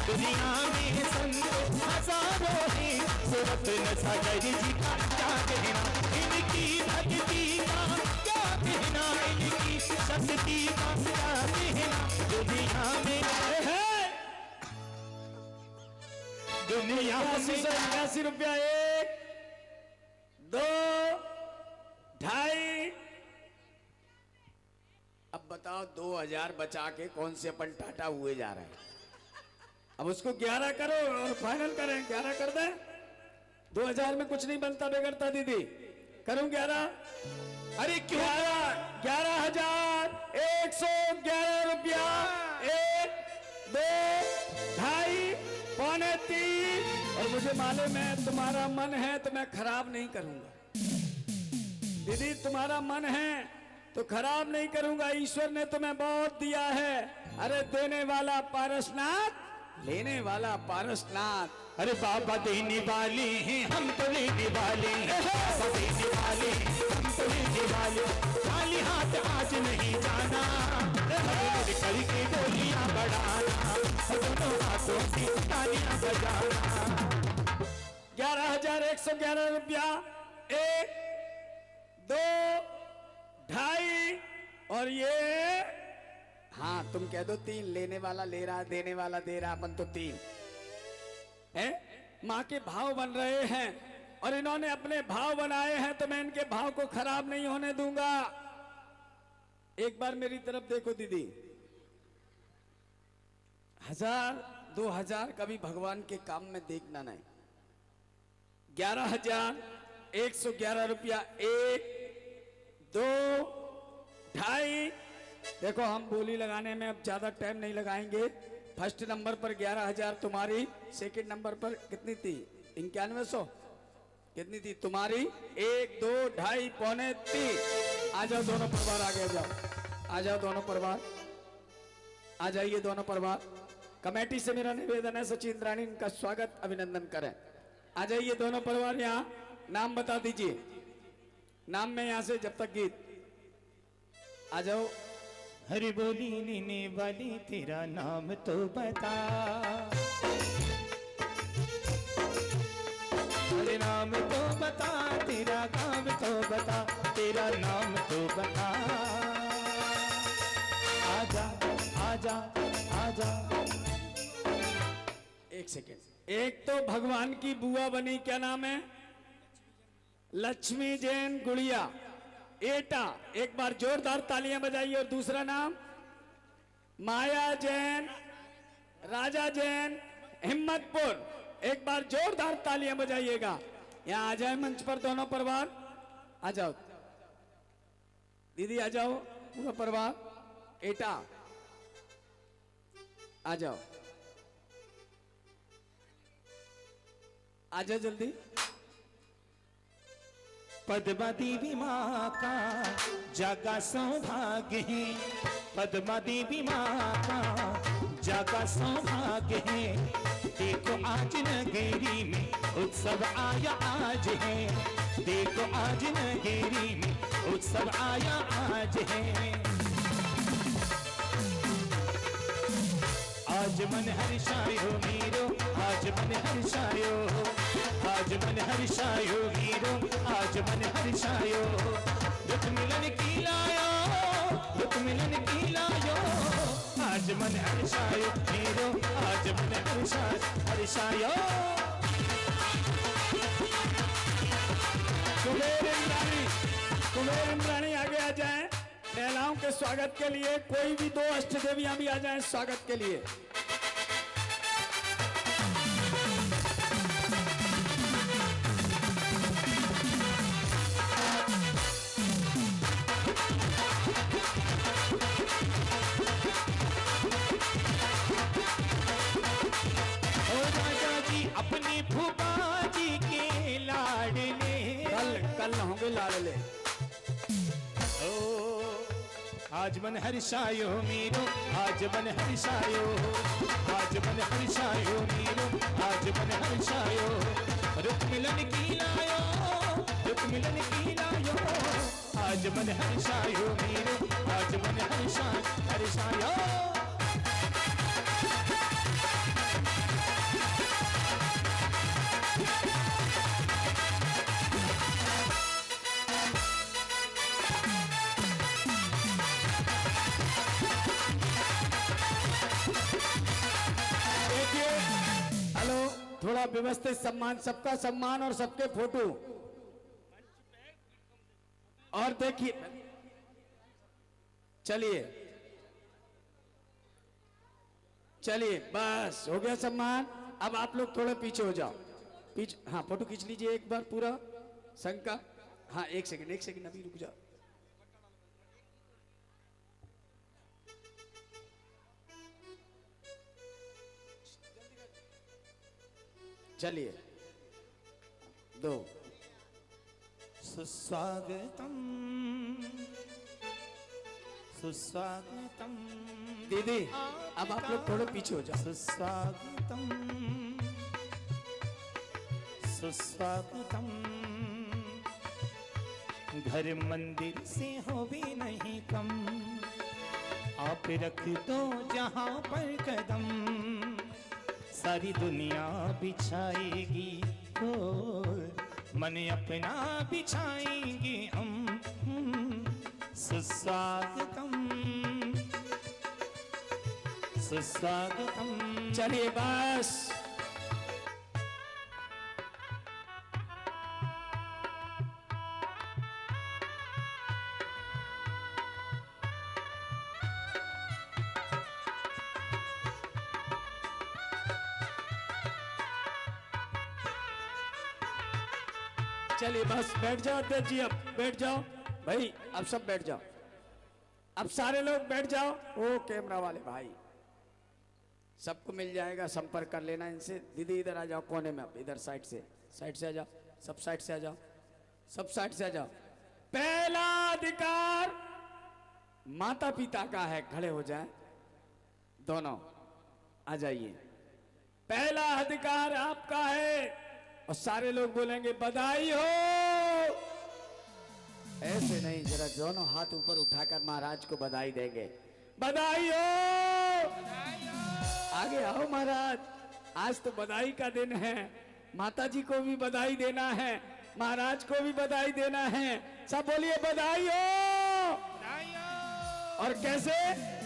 दुनिया में संत हजारों हैं, सूरत न सागर जी का क्या कहना। इनकी भक्ति का क्या कहना, इनकी शक्ति का क्या कहना। दुनिया में है, दुनिया में 81 रुपया एक, दो, ढाई, बताओ 2000 बचा के कौन से अपन टाटा हुए जा रहे हैं। अब उसको 11 करो और फाइनल करें, 11 कर दें। 2000 में कुछ नहीं बनता बिगड़ता दीदी, करूं 11? अरे क्यों 11,111 रुपया। 1 2 2.5 पौने 3। और मुझे मालूम है तुम्हारा मन है तो मैं खराब नहीं करूंगा दीदी, तुम्हारा मन है तो खराब नहीं करूंगा। ईश्वर ने तुम्हें बहुत दिया है। अरे देने वाला पारसनाथ, लेने वाला पारसनाथ। अरे बाबा देने वाले हैं, हम तो लेने वाले हैं। बाबा देने वाले हैं, हम तो लेने वाले। खाली हाथ आज नहीं जाना, करके गोलियां बढ़ाना, दोनों हाथों से तालियां बजाना। 11,111 रुपया। 1 2 2.5 और ये, हाँ तुम कह दो 3। लेने वाला ले रहा, देने वाला दे रहा, अपन तो 3 है। माँ के भाव बन रहे हैं और इन्होंने अपने भाव बनाए हैं तो मैं इनके भाव को खराब नहीं होने दूंगा। एक बार मेरी तरफ देखो दीदी। 1000 2000 कभी भगवान के काम में देखना नहीं। 11,111 रुपया। 1 2 2.5। देखो हम बोली लगाने में अब ज्यादा टाइम नहीं लगाएंगे। फर्स्ट नंबर पर 11,000 तुम्हारी, सेकंड नंबर पर कितनी थी? 9100 कितनी थी तुम्हारी? 1 2 2.5 पौने 3। आ जाओ दोनों परिवार, आगे जाओ, आ जाओ दोनों परिवार, आ जाइए दोनों परिवार। कमेटी से मेरा निवेदन है सचिन इंद्राणी इनका स्वागत अभिनंदन करें। आ जाइए दोनों परिवार, यहाँ नाम बता दीजिए। नाम में यहाँ से जब तक गीत आ जाओ। हरि बोली लेने वाली तेरा नाम तो बता, अरे नाम तो बता, तेरा काम तो बता, तेरा नाम तो बता। आजा आजा आजा। एक सेकेंड। एक तो भगवान की बुआ बनी, क्या नाम है? लक्ष्मी जैन गुड़िया एटा। एक बार जोरदार तालियां बजाइए। और दूसरा नाम माया जैन, राजा जैन हिम्मतपुर। एक बार जोरदार तालियां बजाइएगा। यहां आ जाए मंच पर दोनों परिवार, आ जाओ दीदी, आ जाओ पूरा परिवार। एटा आ जाओ, आ जाओ जल्दी। पद्मा देवी माँ का जागा सौभाग्य है, पद्मा देवी माँ का जागा सौभाग्य है। देखो आज नगरी में उत्सव आया आज है, देखो आज नगरी में उत्सव आया आज है। आज मन हर्षायो मीरो, आज मन हर्षायो, आज मन हर्षायो मीरो, आज मन हर्षायो। दुख मिलन की लायो, दुख मिलन की लायो, आज मन हर्षायो मीरो, आज मन हर्षायो। कुबेर इंद्राणी आगे आ जाएं महिलाओं के स्वागत के लिए। कोई भी 2 अष्ट देवियां भी आ जाएं स्वागत के लिए। अपने फूफा जी के लाडले, कल होंगे लाडले। ओ आज मन हर्षायो मीरो, आज मन हर्षायो, आज मन हर्षायो मीरो, आज मन हर्षायो। रुक मिलन की लायो, रुक मिलन की लायो, आज मन हर्षायो मीरो, आज मन हर्षायो। थोड़ा व्यवस्थित सम्मान, सबका सम्मान और सबके फोटो। और देखिए चलिए चलिए बस हो गया सम्मान। अब आप लोग थोड़ा पीछे हो जाओ, पीछे। हाँ फोटो खींच लीजिए एक बार पूरा संघ का। हाँ एक सेकंड अभी रुक जाओ। चलिए 2 सुस्वागतम सुस्वागतम दीदी अब आप लोग थोड़े पीछे हो जाओ। सुस्वागतम सुस्वागतम। घर मंदिर से हो भी नहीं कम, आप रख दो जहां पर कदम, सारी दुनिया बिछाएगी हो, मन अपना बिछाएंगे हम। सुस्वागतम सुस्वागतम। चलिए बस। चलिए बस बैठ जाओ अध्यक्ष जी, अब बैठ जाओ भाई, अब सब बैठ जाओ, अब सारे लोग बैठ जाओ। ओ कैमरा वाले भाई सबको मिल जाएगा, संपर्क कर लेना इनसे। दीदी इधर आ जाओ कोने में, अब इधर साइड से आ जाओ, सब साइड से आ जाओ, सब साइड से आ जाओ। पहला अधिकार माता पिता का है, खड़े हो जाएं दोनों, आ जाइए। पहला अधिकार आपका है और सारे लोग बोलेंगे बधाई हो। ऐसे नहीं, जरा दोनों हाथ ऊपर उठाकर महाराज को बधाई देंगे। बधाई हो, आगे आओ महाराज, आज तो बधाई का दिन है। माता जी को भी बधाई देना है, महाराज को भी बधाई देना है। सब बोलिए बधाई हो। और कैसे?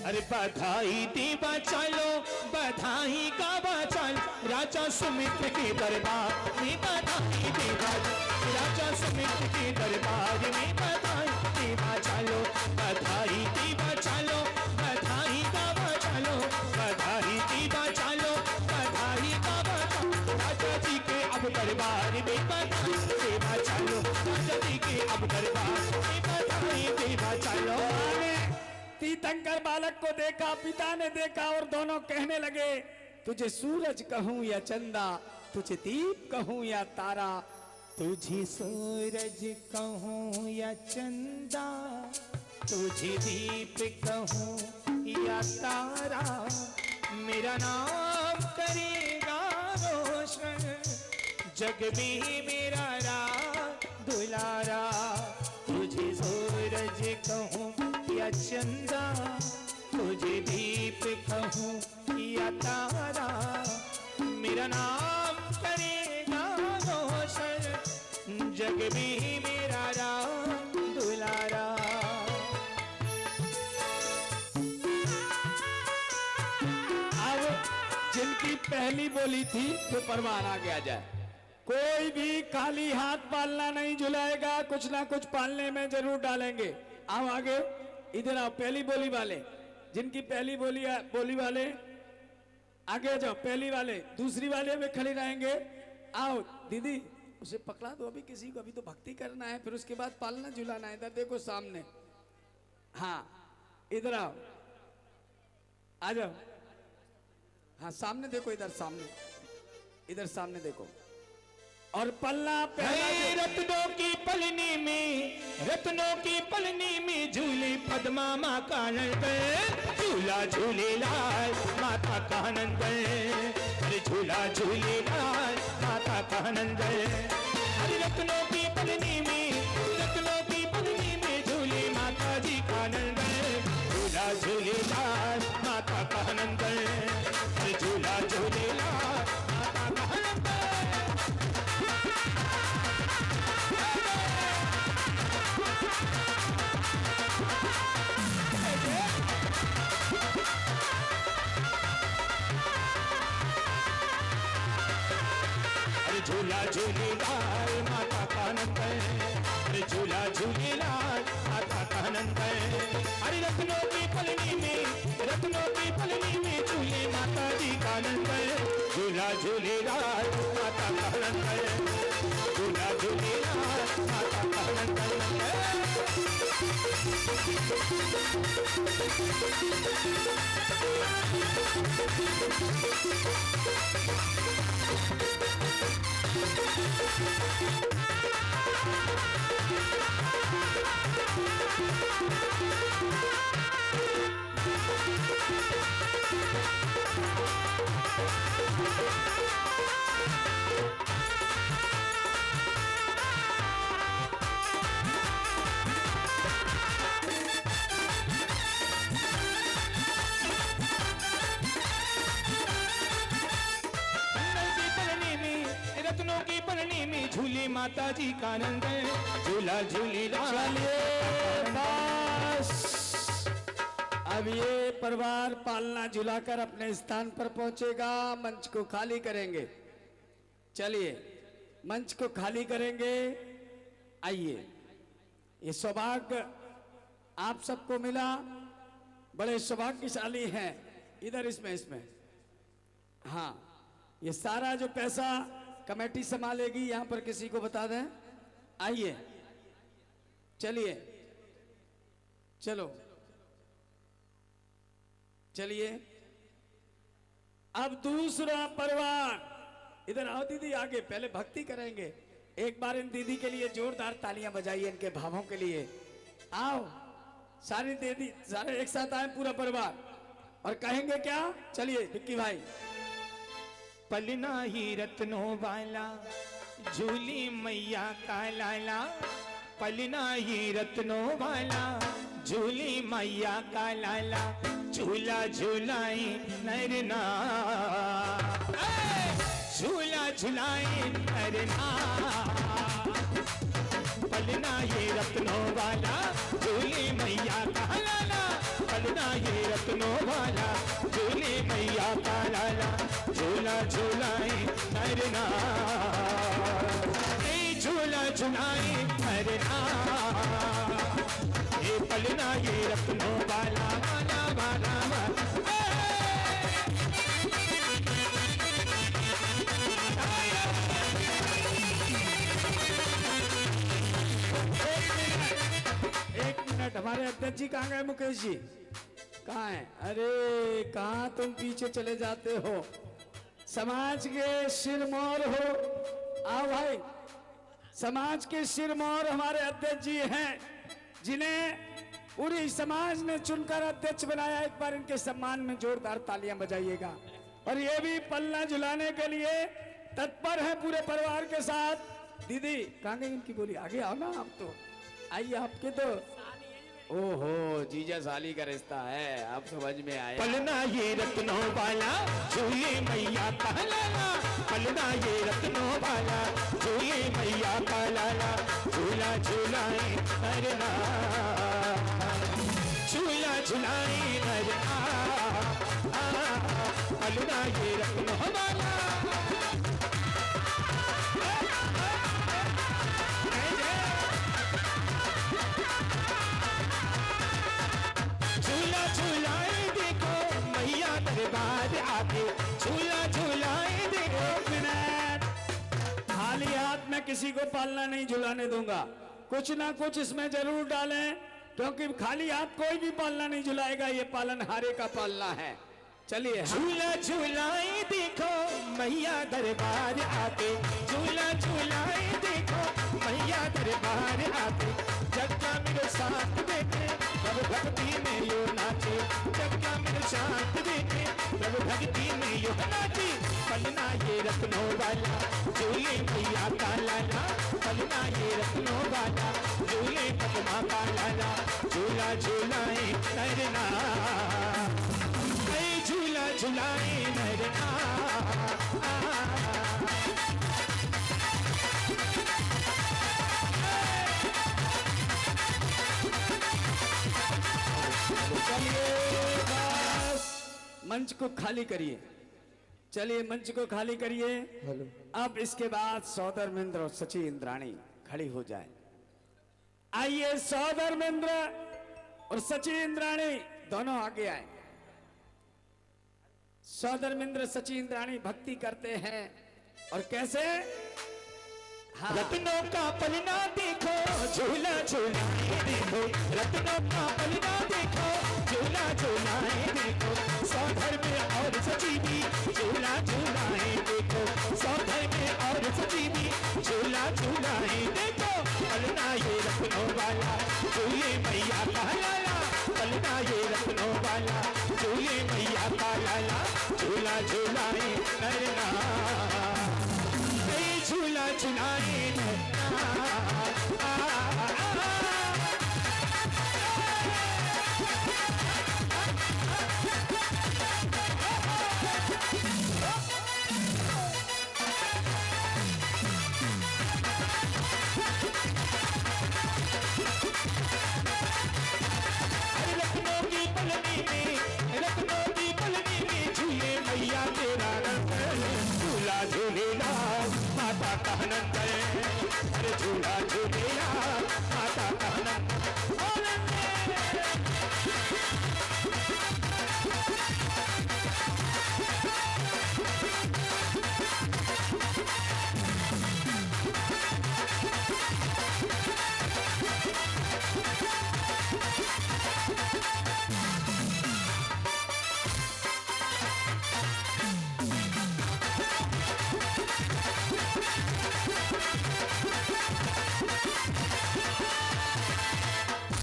अरे बधाई दी बचालो, बधाई का बचाल, राजा सुमित्र के दरबार में बधाई दी बचालो, राजा सुमित्र के दरबार में बधाई दी बचालो, बधाई दी बचालो, बधाई का बचालो, बधाई दी बचालो, बधाई का बचालो, राजा जी के अब दरबार में बधाई दी बचालो, राजा जी के अब दरबार में बधाई दी बचालो। तीर्थंकर बालक को देखा, पिता ने देखा और दोनों कहने लगे तुझे सूरज कहूं या चंदा, तुझे दीप कहूं या तारा। तुझे सूरज कहूं या चंदा, तुझे दीप कहूं या तारा, मेरा नाम करेगा रोशन, जग में मेरा राज दुलारा। तुझे सूरज कहूं या चंदा, तुझे दीप कहूं या तारा, मेरा नाम करेगा रोशन, जग में मेरा राज दुलारा। अब जिनकी पहली बोली थी वो परवान आगे आ जाए। कोई भी खाली हाथ पालना नहीं झुलाएगा, कुछ ना कुछ पालने में जरूर डालेंगे। आओ आगे, इधर आओ। पहली बोली वाले, जिनकी पहली बोली वाले आगे आ जाओ। पहली वाले, दूसरी वाले में खड़े रहेंगे। आओ दीदी, उसे पकड़ा दो अभी किसी को, अभी तो भक्ति करना है, फिर उसके बाद पालना झुलाना है। इधर देखो सामने, हाँ इधर आओ, आ जाओ। हाँ सामने देखो, इधर सामने, इधर सामने देखो। और पलना पहला रत्नों की पलनी में, रत्नों की पलनी में झूले पद्मा माँ का नंद, झूला झूले लाल माता का नंद, अरे झूला झूले लाल माता का नंद। अरे रत्नों की पलनी में, रत्नों की पलनी में झूले माता जी का नंद, झूला झूले लाल माता का नंद, अरे झूला झूले लाल माता का नंद। झूला झूलेलाल माता का नंद, अरे झूला झूलेलाल माता का नंद। अरे रत्नों की पलनी में, रत्नों की पलनी में झूले माता झूला झूलेलाल माता कहलन करे झूला झूलेलाल माता कहलन करे रत्नों की पलनी में झूली माता जी का आनंद है झूला झूली बस अब ये परिवार पालना झुलाकर अपने स्थान पर पहुंचेगा। मंच को खाली करेंगे। चलिए मंच को खाली करेंगे। आइए, ये सौभाग्य आप सबको मिला, बड़े सौभाग्यशाली हैं। इधर इसमें हाँ, ये सारा जो पैसा कमेटी संभालेगी, यहां पर किसी को बता दें। आइए, चलिए, चलिए। अब दूसरा परिवार, इधर आओ दीदी आगे, पहले भक्ति करेंगे। एक बार इन दीदी के लिए जोरदार तालियां बजाइए, इनके भावों के लिए। आओ सारी दीदी, सारे एक साथ आए पूरा परिवार, और कहेंगे क्या? चलिए विक्की भाई। पलना ही रत्नों वाला झूली मैया का लाला पलना ही रत्नों वाला झूली मैया का लाला झूला झूलाई नरना झूला झूलाई नरना पलना ये रत्नों वाला झूली मैया का लाला पलना ये रत्नों वाला झूली मैया का लाला झूला झूलाई नरना झूला झूलाई नरना ये पलना ये रत्नों वाला वाला वाला हमारे अध्यक्ष जी कहाँ गए? मुकेश जी कहाँ हैं? अरे कहाँ तुम पीछे चले जाते हो? समाज के सिरमौर हो। आओ भाई, समाज के सिरमौर हमारे अध्यक्ष जी हैं, जिन्हें पूरी समाज ने चुनकर अध्यक्ष बनाया। एक बार इनके सम्मान में जोरदार तालियां बजाइएगा। और ये भी पलना झुलाने के लिए तत्पर है पूरे परिवार के साथ। दीदी कहाँ गई इनकी बोली? आगे आओ ना आप तो, आइए। आपके तो ओहो जीजा साली का रिश्ता है, आप समझ में आया। पलना ये रत्नों वाला झूली मैया का लाला पलना ये रत्नों वाला झूली मैया का लाला झूला झूलाई नरना झूला झूलाई नरना पलना ये रत्नों वाला झूला झूलाए देखो मैया दरबार आके झूला झूलाए देखो। खाली हाथ में किसी को पालना नहीं झुलाने दूंगा, कुछ ना कुछ इसमें जरूर डालें, क्योंकि खाली हाथ कोई भी पालना नहीं झुलाएगा। ये पालनहारे का पालना है। चलिए झूला झूलाए देखो मैया दरबार आके झूला झूलाए देखो मैया दरबार आके जगता मेरे साथ देखे प्रभु भक्ति में यो नाचे जगता मेरे साथ देखे प्रभु भक्ति में यो नाचे पलना ये रत्नों वाला झूले मैया का लाला पलना ये रत्नों वाला झूले पद्मा का लाला झूला झूलाए नरना झूला झूलाए नरना मंच को खाली करिए। चलिए मंच को खाली करिए। अब इसके बाद सौधर्मेंद्र और सची इंद्राणी खड़ी हो जाए। आइए सौधर्मेंद्र और सची इंद्राणी दोनों आगे आए। सौधर्मेंद्र सचिन रानी भक्ति करते हैं और कैसे? हाँ। रत्नों का पलना देखो झूला झूलाए देखो, रत्नों का पलना देखो झूला झूलाए देखो, सौधर में और सजीवी झूला झूलाए देखो, सौधर में और सजीवी झूला झूलाए देखो। पलना ये रत्नों वाला झूले मैया का लाला, पलना ये रत्नों वाला झूले मैया का लाला, झूला झूलाए नरना झूला झुलाए रत्नों की पलनी में झूले मैया तेरा रंग, झूला झूलेला माता का नंद, अरे झूला झूलेला माता का नंद।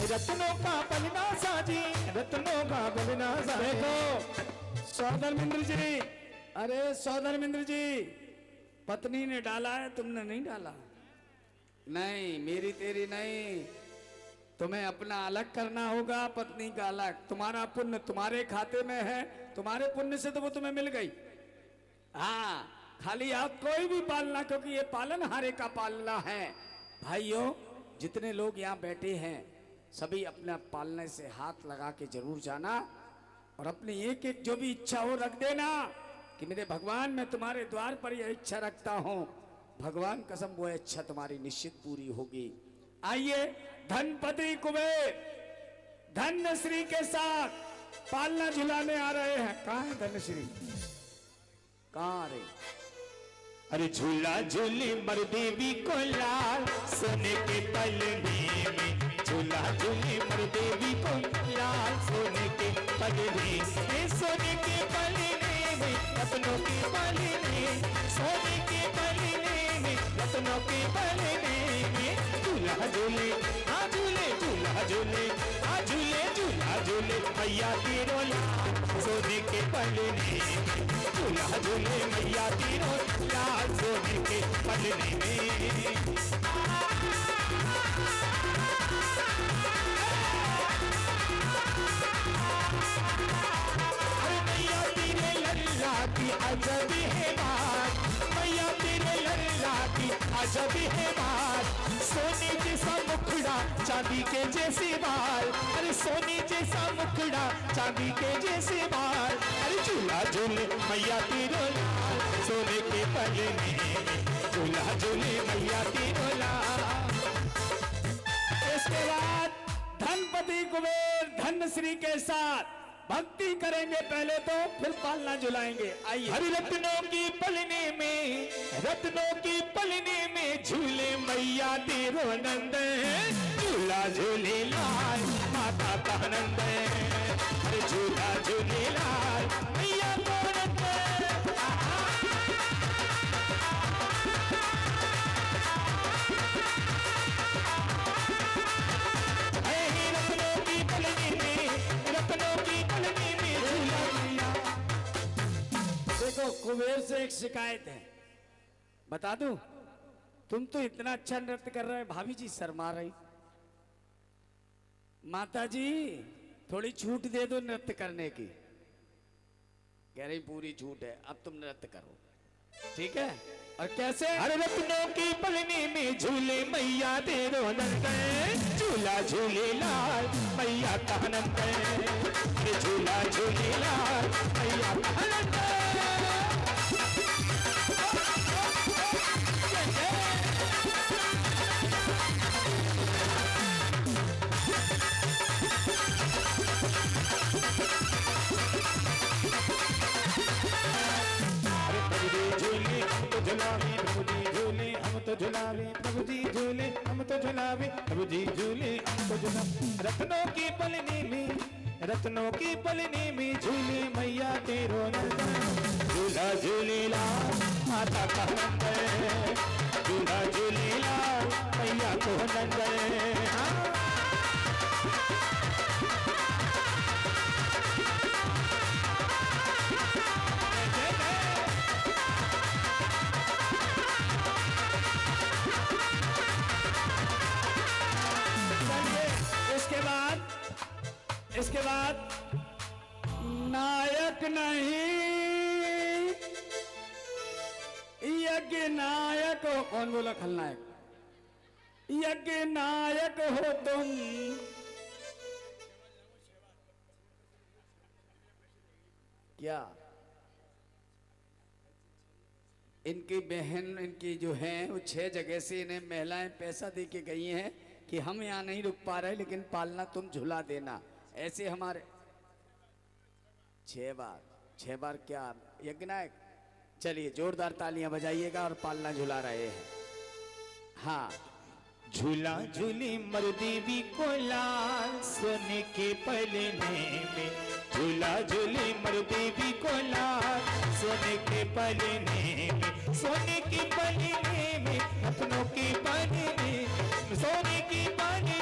रत्नों का पलना साजी, रत्नों का पलना साजी। देखो सौधर्मेंद्र जी, अरे सौधर्मेंद्र जी, पत्नी ने डाला है, तुमने नहीं डाला। नहीं, मेरी तेरी नहीं, तुम्हें अपना अलग करना होगा, पत्नी का अलग। तुम्हारा पुण्य तुम्हारे खाते में है, तुम्हारे पुण्य से तो वो तुम्हें मिल गई। हाँ, खाली आप कोई भी पालना, क्योंकि ये पालनहारे का पालना है। भाइयों, जितने लोग यहाँ बैठे हैं सभी अपना पालने से हाथ लगा के जरूर जाना और अपनी एक एक जो भी इच्छा हो रख देना कि मेरे भगवान, मैं तुम्हारे द्वार पर यह इच्छा रखता हूँ, भगवान कसम वो इच्छा तुम्हारी निश्चित पूरी होगी। आइए, धनपति कुबेर धन्यश्री के साथ पालना झुलाने आ रहे हैं। कहाँ है धन्यश्री? कहाँ आ रही? अरे झूला झूली मर देवी को लाल, सोने के पलने में झूला झूली मर देवी को लाल, सोने के पलने में, सोने के पलने में, रत्नों के पलने, सोने के पलने में, रत्नों के पलने में झूला झूले आ झूले, झूला झूले आ झूले, झूला झूले मैया तेरो लाल, सोने के पलने में, झूला झूले मैया तेरो लाल, सोने के पलने में। की अजब है बात, मैया तेरे लल्ला की अजब है बात, सोने जैसा मुखड़ा चांदी के जैसे बाल, अरे सोने जैसा मुखड़ा चांदी के जैसे बाल, अरे झूला झूले मैया तेरो लाल, सोने के पलने में, झूला झूले मैया तेरो लाल। इसके बाद धनपति कुबेर धन्यश्री के साथ भक्ति करेंगे पहले तो, फिर पालना झुलाएंगे। आइए। हरि रत्नों की पलने में, रत्नों की पलने में झूले मैया तेरो नंद, झूला झूले लाल माता का नंद, अरे झूला झूले लाल मैया को नंद। रत्नों की पलने में, रत्नों की पलने में झूला मैया। देखो, कुबेर से एक शिकायत है, बता दूं? तुम तो इतना अच्छा नृत्य कर रहे, भाभी जी शर्मा रही। माता जी थोड़ी छूट दे दो नृत्य करने की। कह रही पूरी छूट है, अब तुम नृत्य करो, ठीक है? और कैसे? अरे रत्नों की पलने में झूले मैया तेरो नंद, झूला झूले लाल मैया का नंद, अरे झूला झूले लाल मैया का नंद। झुलावे प्रभु जी झूले हम तो झुलावे प्रभु जी झूले हम तो झुलावे प्रभु जी झूले हम तो झुलावे रत्नों की पलनी में झूले मैया तेरो नंदन झूला झूलेला माता का नंदन झूला झूलेला मैया को नंदन इसके बाद नायक नहीं यज्ञ नायक हो। कौन बोला खलनायक? यज्ञ नायक हो तुम। क्या इनकी बहन इनकी जो है वो 6 जगह से इन्हें महिलाएं पैसा दे के गई हैं कि हम यहाँ नहीं रुक पा रहे, लेकिन पालना तुम झुला देना। ऐसे हमारे 6 बार क्या यज्ञ नायक। चलिए जोरदार तालियां बजाइएगा और पालना झुला रहे हैं। हाँ, झूला झूली मर देवी को लाल सोने के पलने में झूला झूली मर देवी को लाल सोने के पलने में सोने के पलने में रत्नों के पलने में सोने के पलने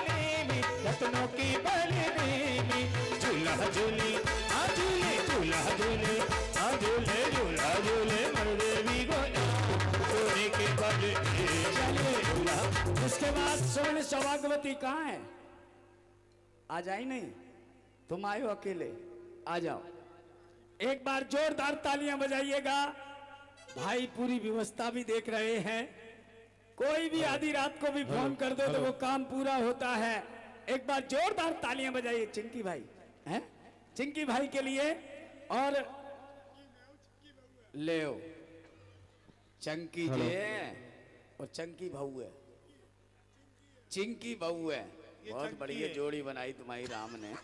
में रत्नों के पलने में झूला झूली आ झूले झूला झूले आ झूले झूला झूले मर देवी को सोने के पलने चले झूला। उसके बाद स्वर्ण सौभाग्यवती कहाँ है? आ जाई नहीं, तुम आयो अकेले, आ जाओ। एक बार जोरदार तालियां बजाइएगा। भाई पूरी व्यवस्था भी देख रहे हैं। कोई भी आधी रात को भी फोन कर दो तो वो काम पूरा होता है। एक बार जोरदार तालियां बजाइए चिंकी भाई हैं, चिंकी भाई के लिए। और ले चंकी जी और चंकी बहू है, चिंकी बहू है। बहुत बढ़िया जोड़ी बनाई तुम्हारी राम ने।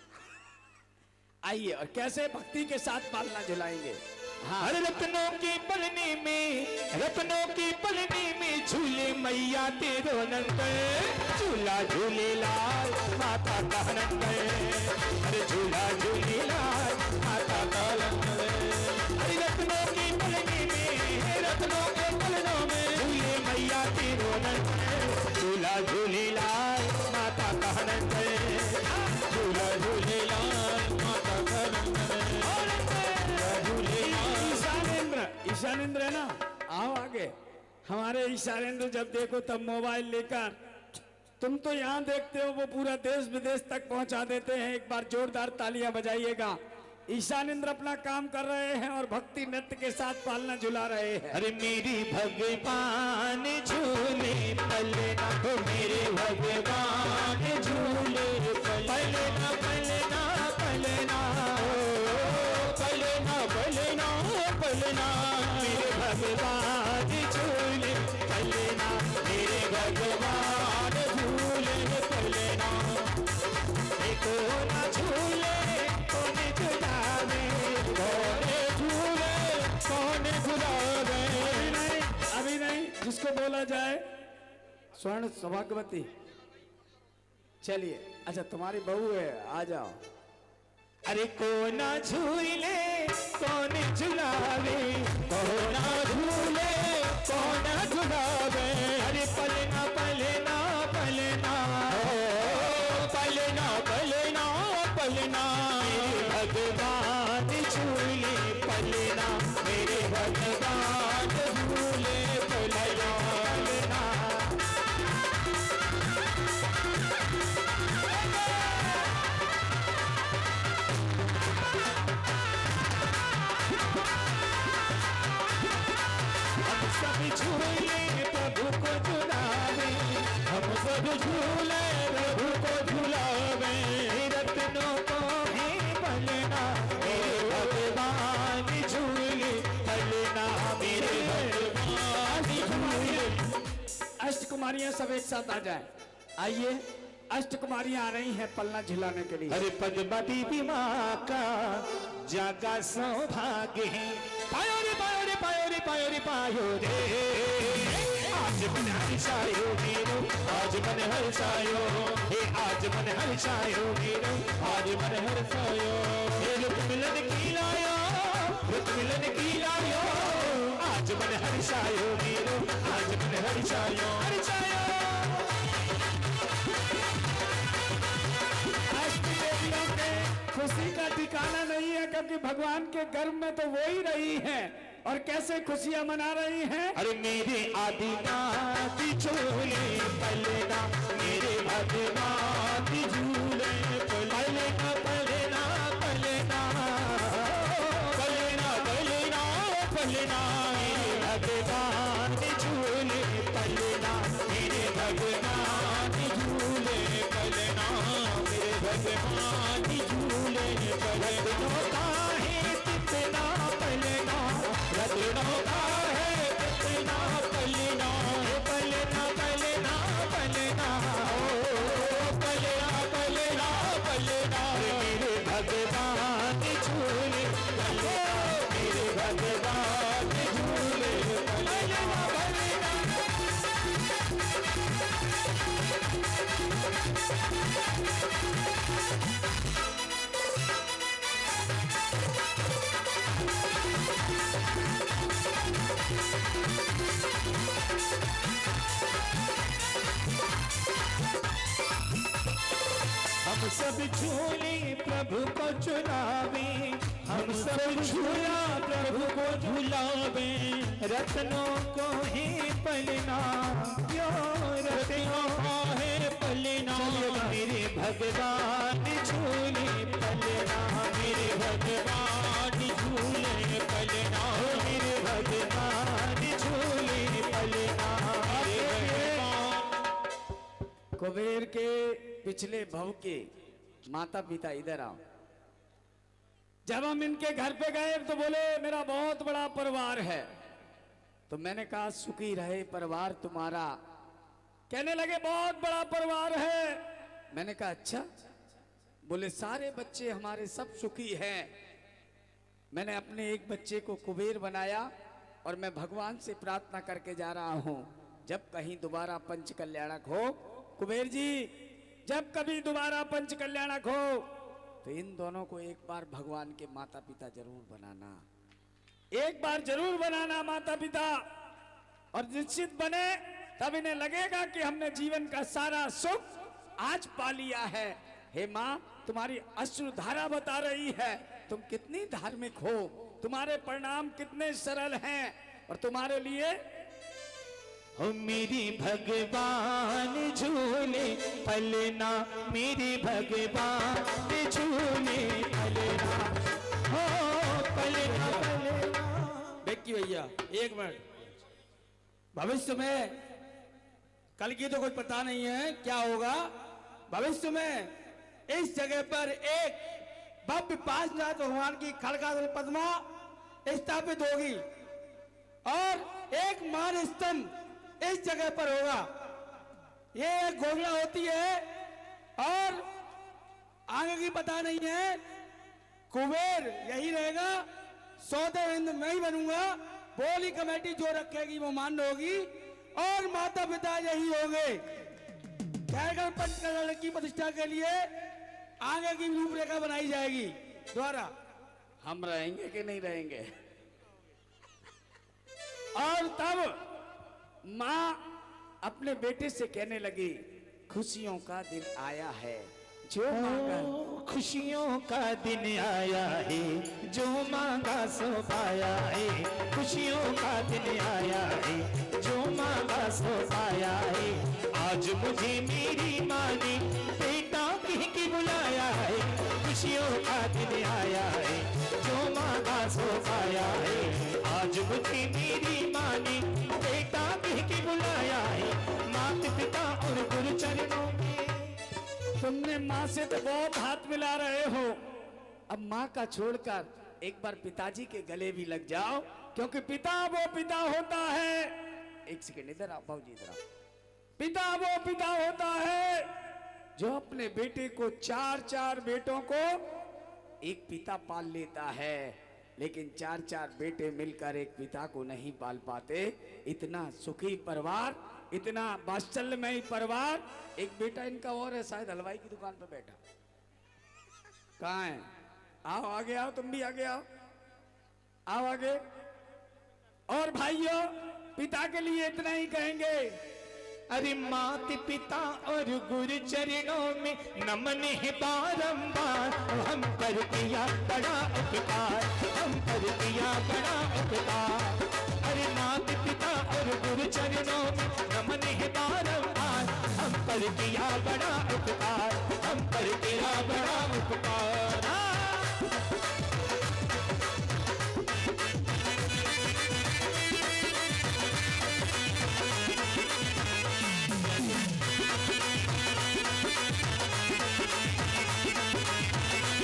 आइए और कैसे भक्ति के साथ पालना झुलाएंगे। हाँ, हर रत्नों की पलनी में रत्नों की पलनी में झूले मैया तेरो नंद झूला झूले लाल माता का नंद अरे झूला झूले लाल माता का नंद। हर रत्नों की पलनी में रत्नों के पलनों में झूले मैया तेरो नंद झूला झूले लाल माता का नंद झूला झूले लाल माता का नंद। ईशानेंद्र है ना, आओ आगे। हमारे ईशानेंद्र जब देखो तब मोबाइल लेकर, तुम तो यहाँ देखते हो वो पूरा देश विदेश तक पहुंचा देते हैं। एक बार जोरदार तालियां बजाइएगा। ईशानेंद्र अपना काम कर रहे हैं और भक्ति नृत्य के साथ पालना झुला रहे हैं। अरे मेरी भगवान झूले पलना हो मेरे भगवान झूले पलना पलना पलना पलना पलना पलना मेरे भगवान झूले पलना मेरे भगवान झूले पलना देखो ना झूले कौन झुलावे कौन झूले कौन झुलावे। अभी नहीं, जिसको बोला जाए स्वर्ण सौभाग्यवती। चलिए, अच्छा तुम्हारी बहू है, आ जाओ। अरे कौन झूले कौन झुलावे कौन झूले कौन झुलावे। अरे पलना पलना पलना पलना पलना पलना मेरे भगवान झूले पलना मेरे भगवान झूले पलना पलना। झूले प्रभु को झुलावे हम सब झूले प्रभु को झुलावे। रत्नों को ही पलना मेरे भगवान झूले पलना मेरे भगवान झूले। अष्ट कुमारियां सब एक साथ आ जाएं। आइए, अष्ट कुमारियां आ रही हैं पलना झुलाने के लिए। अरे पद्मावती बीमा का जागा सौभाग्य है। पायो रे पायो रे पायो रे पायो रे आज मन हर्षायो वीरो आज मन हर्षायो हे आज मन हर्षायो वीरो आज मन हर्षायो हे रुत मिलन की लायो रुत मिलन की लायो आज मन हर्षायो वीरो आज मन हर्षायो हर्षायो खुशी का ठिकाना नहीं है क्योंकि भगवान के गर्भ में तो वो ही रही हैं और कैसे खुशियां मना रही हैं। अरे मेरे आदिनाथ झूले पलना मेरे भगनाथ झूले पलना पलना पलना पलना पलना पलना मेरे भगवान झूले पलना मेरे भगवान झूले पलना मेरे भगवान झूले रत्नों का है कितना पलना रत्नों का है कितना पलना पलना पलना पलना ओ पलना पलना पलना मेरे भगवान झूले मेरे भगवान झूले पलना पलना हम सब झूले प्रभु को चुनावे हम सब झूला प्रभु को झुलावे रत्नों को ही पलना यो रत्नों को है पलना मेरे भगवान झूले पलना मेरे भगवान झूले पलना मेरे भगवान झूले पलना मेरे भगवान कुबेर के पिछले भव के माता पिता इधर आओ। जब हम इनके घर पे गए तो बोले मेरा बहुत बड़ा परिवार है। तो मैंने कहा सुखी रहे परिवार तुम्हारा। कहने लगे बहुत बड़ा परिवार है। मैंने कहा अच्छा। बोले सारे बच्चे हमारे सब सुखी हैं। मैंने अपने एक बच्चे को कुबेर बनाया और मैं भगवान से प्रार्थना करके जा रहा हूं जब कहीं दोबारा पंच कल्याणक हो कुबेर जी, जब कभी दोबारा पंच कल्याणक हो तो इन दोनों को एक बार भगवान के माता पिता जरूर बनाना। एक बार जरूर बनाना माता पिता, और निश्चित बने तब इन्हें लगेगा कि हमने जीवन का सारा सुख आज पा लिया है। हे माँ, तुम्हारी अश्रुधारा बता रही है तुम कितनी धार्मिक हो, तुम्हारे परिणाम कितने सरल हैं और तुम्हारे लिए हो मेरी भगवान झूले पलना मेरी भगवान झूले पलना हो पलना पलना। बेक्की भैया एक मिनट, भविष्य में कल की तो कुछ पता नहीं है क्या होगा। भविष्य में इस जगह पर एक भव्य पांचनाथ भगवान की खड़गादल पद्मा स्थापित होगी और एक मान स्तंभ इस जगह पर होगा। ये एक घोषणा होती है और आगे की पता नहीं है। कुबेर यही रहेगा, सौदेविंद मैं ही बनूंगा, बोली कमेटी जो रखेगी वो मान्य होगी और माता पिता यही होंगे। जयगढ़ पंच कल्याण की प्रतिष्ठा के लिए आगे की रूपरेखा बनाई जाएगी द्वारा। हम रहेंगे कि नहीं रहेंगे? और तब माँ अपने बेटे से कहने लगी खुशियों का दिन आया है जो मांगा। खुशियों का दिन आया है जो मांगा सो पाया है। खुशियों का दिन आया है जो मांगा सो पाया है। आज मुझे मेरी माँ ने बेटा कह के बुलाया है। खुशियों का दिन आया है जो मांगा सो पाया है। आज मुझे मेरी माँ ने बेटा कह के बुलाया है। माता पिता और गुरु चरणों में तुमने माँ से तो बहुत हाथ मिला रहे हो, अब माँ का छोड़कर एक बार पिताजी के गले भी लग जाओ, क्योंकि पिता वो पिता होता है। एक सेकंड इधर आओ भाजी, इधर आओ। पिता वो पिता होता है जो अपने बेटे को चार चार बेटों को एक पिता पाल लेता है। लेकिन चार चार बेटे मिलकर एक पिता को नहीं पाल पाते। इतना सुखी परिवार, इतना वात्सल्यमयी परिवार। एक बेटा इनका और है, शायद हलवाई की दुकान पर बैठा। कहाँ है? आओ आगे आओ, तुम भी आगे आओ, आओ आगे। और भाइयों, पिता के लिए इतना ही कहेंगे। अरे मात पिता और गुरु चरणों में नमन है बारंबार। हम पर किया बड़ा उपकार, हम पर किया बड़ा उपकार। अरे मात पिता और गुरु चरणों में नमन है बारंबार। हम पर किया बड़ा उपकार, हम पर किया बड़ा उपकार।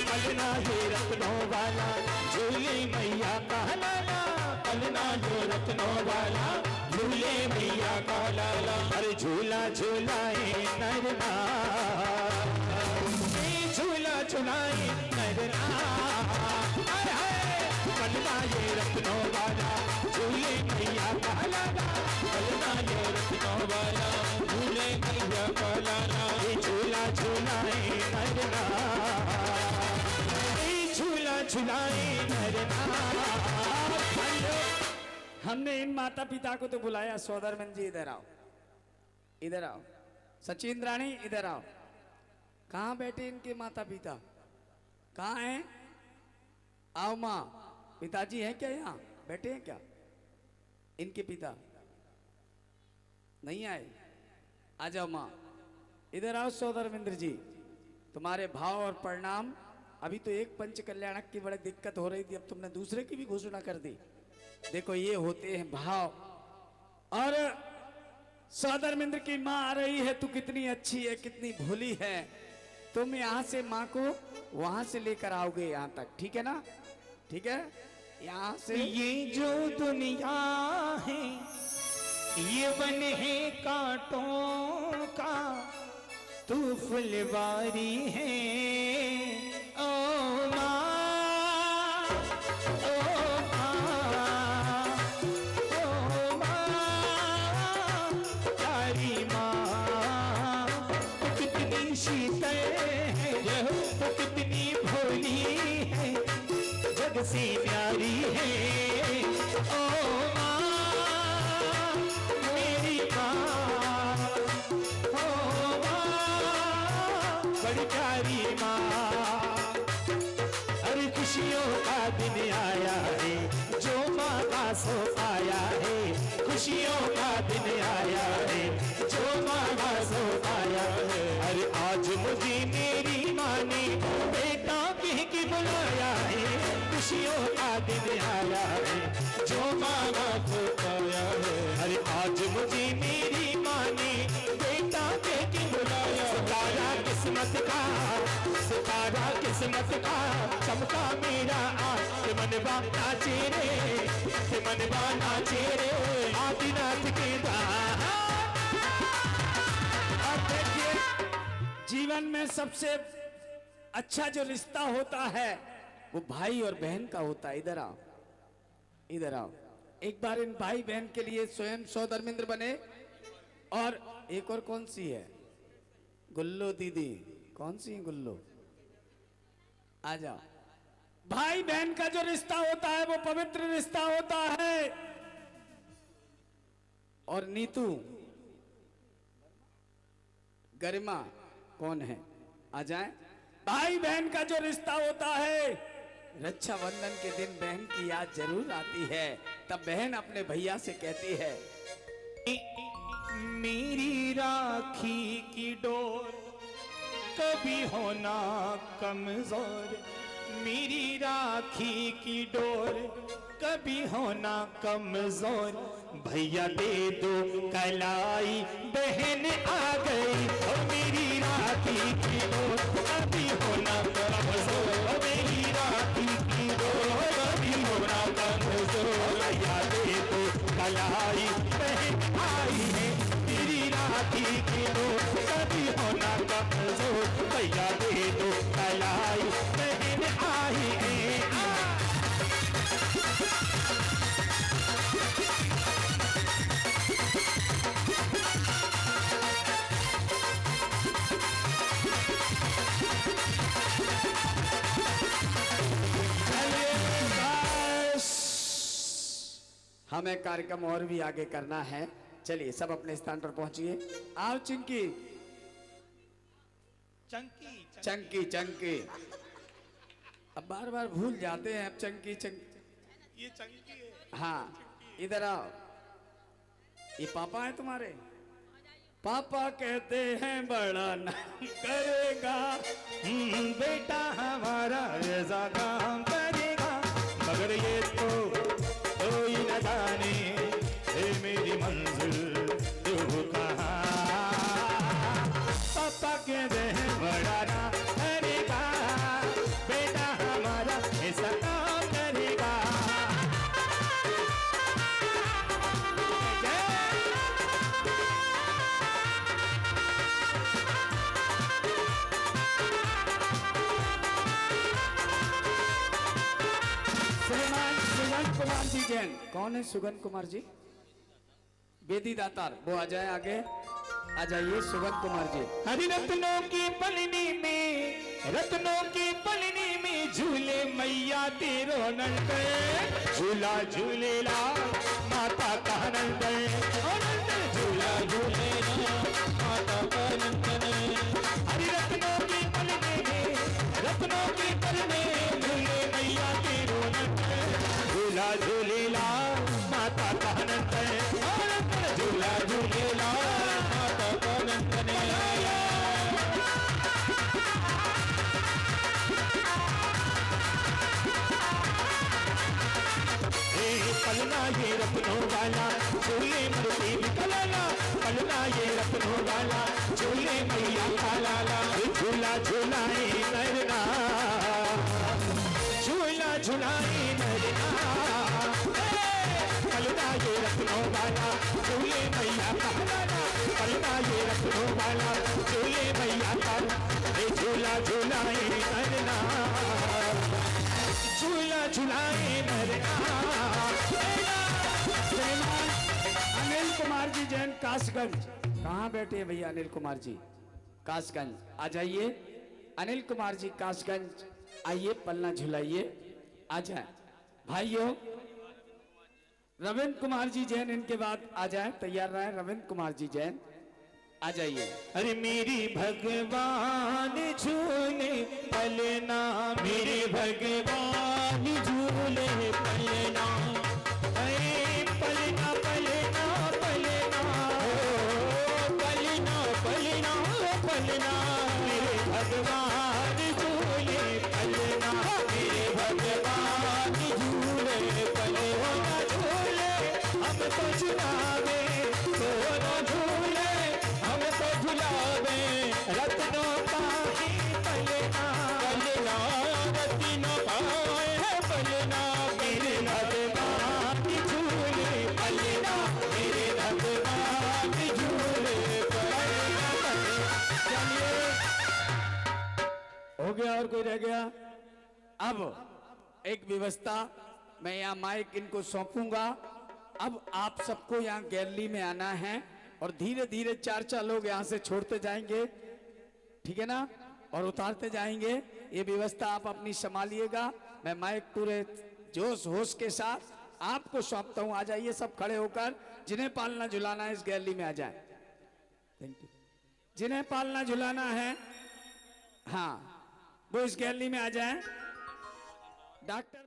पलना ये रत्नों वाला झूले मैया का लाला। पलना ये रत्नों वाला झूले मैया का लाला। अरे झूला झूलाए नरना, झूला झूलाए नरना। पलना ये रत्नों वाला झूले मैया का लाला। पलना ये रत्नों वाला झूले मैया का लाला। झूला झूलाए नरना, हमने इन माता पिता को तो बुलाया। सौदरमन जी इधर आओ, इधर आओ। सचिन रानी इधर आओ। कहाँ बैठे इनके माता पिता? कहाँ हैं? आओ माँ। पिताजी हैं क्या यहाँ? बैठे हैं क्या इनके पिता? नहीं आए? आ जाओ माँ, इधर आओ। सौदरमिंद्र जी, तुम्हारे भाव और प्रणाम। अभी तो एक पंच कल्याणक की बड़ी दिक्कत हो रही थी, अब तुमने दूसरे की भी घोषणा कर दी। देखो ये होते हैं भाव। और सौदरमिंद्र की माँ आ रही है, तू कितनी अच्छी है, कितनी भोली है। तुम यहाँ से माँ को वहां से लेकर आओगे यहाँ तक, ठीक है ना? ठीक है, यहाँ से। ये जो दुनिया है ये वन है कांटों का, तू फुलवारी है। ओ माँ, ओ माँ, ओ माँ, प्यारी माँ। तू कितनी शीतल है, तू कितनी भोली है, जग से प्यारी है। ओ माँ, मेरी माँ, ओ माँ, बड़ी प्यारी माँ। अरे खुशियों का दिन आया है, जो माँ का सो आया है। खुशियों का दिन आया है, जो माँ का सो आया है। अरे आज मुझे मेरी माँ ने बेटा कह के बुलाया है। खुशियों का दिन आया है, जो माँ का सो आया है। अरे आज मुझे मेरी माँ ने बेटा कह के बुलाया। सितारा किस्मत का, सितारा किस्मत का चमका मेरा आज। मनवा नाचे रे, मनवा नाचे रे, आदिनाथ के दास। अब देखिए, जीवन में सबसे अच्छा जो रिश्ता होता है वो भाई और बहन का होता है। इधर आओ, इधर आओ। एक बार इन भाई बहन के लिए स्वयं सौदरमिंद्र बने। और एक और कौन सी है? गुल्लो दीदी। कौन सी है गुल्लो? आ जाओ। भाई बहन का जो रिश्ता होता है वो पवित्र रिश्ता होता है। और नीतू, गरिमा कौन है? आ जाए। भाई बहन का जो रिश्ता होता है, रक्षाबंधन के दिन बहन की याद जरूर आती है। तब बहन अपने भैया से कहती है, मेरी राखी की डोर कभी होना कमजोर। मेरी राखी की डोर कभी होना कमजोर। भैया दे दो कलाई, बहन आ गई। और मेरी राखी की डोर कभी होना कमजोर। मेरी राखी की डोर कभी होना कमजोर। भैया दे दो कलाई, बहन आई है। मेरी राखी की डोर कभी होना कमजोर। भैया दे दो कलाई, बहन आई है। हमें कार्यक्रम और भी आगे करना है। चलिए सब अपने स्थान पर पहुंचिए। आओ चिंकी चंकी चंकी, अब बार बार भूल जाते हैं। अब चंकी चंकी, ये चंकी है। हाँ इधर आओ। ये पापा है तुम्हारे? पापा कहते हैं बड़ा नाम करेगा, बेटा हमारा ऐसा काम करेगा, मगर ये तो कोई न जाने है मेरी मंजिल तू कहाँ। पापा कहते हैं बड़ा नाम करेगा, बेटा हमारा ऐसा काम करेगा। सुगन कुमार जी जैन। कौन है सुगन कुमार जी? बेदी दातार, वो आ जाए आगे। आ जाइए सुगन कुमार जी। हरि रत्नों की पलनी में, रत्नों की पलनी में झूले मैया तेरो नंद, झूला झूलेला माता का नंद, झूला झूलेला माता का नंद। हरि रत्नों की पलनी में, रत्नों की पलनी में झूले मैया तेरो नंद, झूला झूलेला माता का नंद, झूला झूलेला माता का नंद। पलना ये रत्नों वाला झूले मूर्ति निकलाला, पलना ये रत्नों वाला झूले मैया का लाला, झूला झूलाए नरना, झूला झूलाए नरना। पलना ये रत्नों वाला झूले मैया का लाला, पलना ये रत्नों वाला झूले मैया का, झूला झूलाए नरना, झूला झूलाए नरना। अनिल कुमार जी जैन कासगंज। कहाँ बैठे हैं भैया अनिल कुमार जी? कासगंज आ जाइए। अनिल कुमार जी कासगंज आइए, पलना झुलाइए। आ जाए भाइयों। रविंद्र कुमार जी जैन इनके बाद आ जाए, तैयार रहे। रविंद्र कुमार जी जैन आ जाइए। अरे मेरी भगवान झूले पलना, मेरे भगवान झूले पलना, अरे पलना पलना पलना, पलना पलना पलना, मेरे भगवान झूले पलना, मेरे भगवान झूले पलना, झूले हम तो झुलावे, दोनों झूले हम तो झुलावे, रत्नों का ही पलना, पलना रत्नों का है पलना, मेरे भगवान झूले पलना, मेरे भगवान झूले पलना। चलिए हो गया और कोई रह गया? अब एक व्यवस्था, मैं यहाँ माइक इनको सौंपूंगा। अब आप सबको यहाँ गैलरी में आना है और धीरे धीरे चार चार लोग यहाँ से छोड़ते जाएंगे, ठीक है ना, और उतारते जाएंगे। ये व्यवस्था आप अपनी संभालिएगा। मैं माइक पूरे जोश होश के साथ आपको सौंपता हूँ। आ जाइए सब खड़े होकर। जिन्हें पालना झुलाना है इस गैलरी में आ जाए। Thank you. जिन्हें पालना झुलाना है, हाँ, वो इस गैलरी में आ जाए। Doctor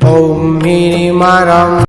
Om Mini Maram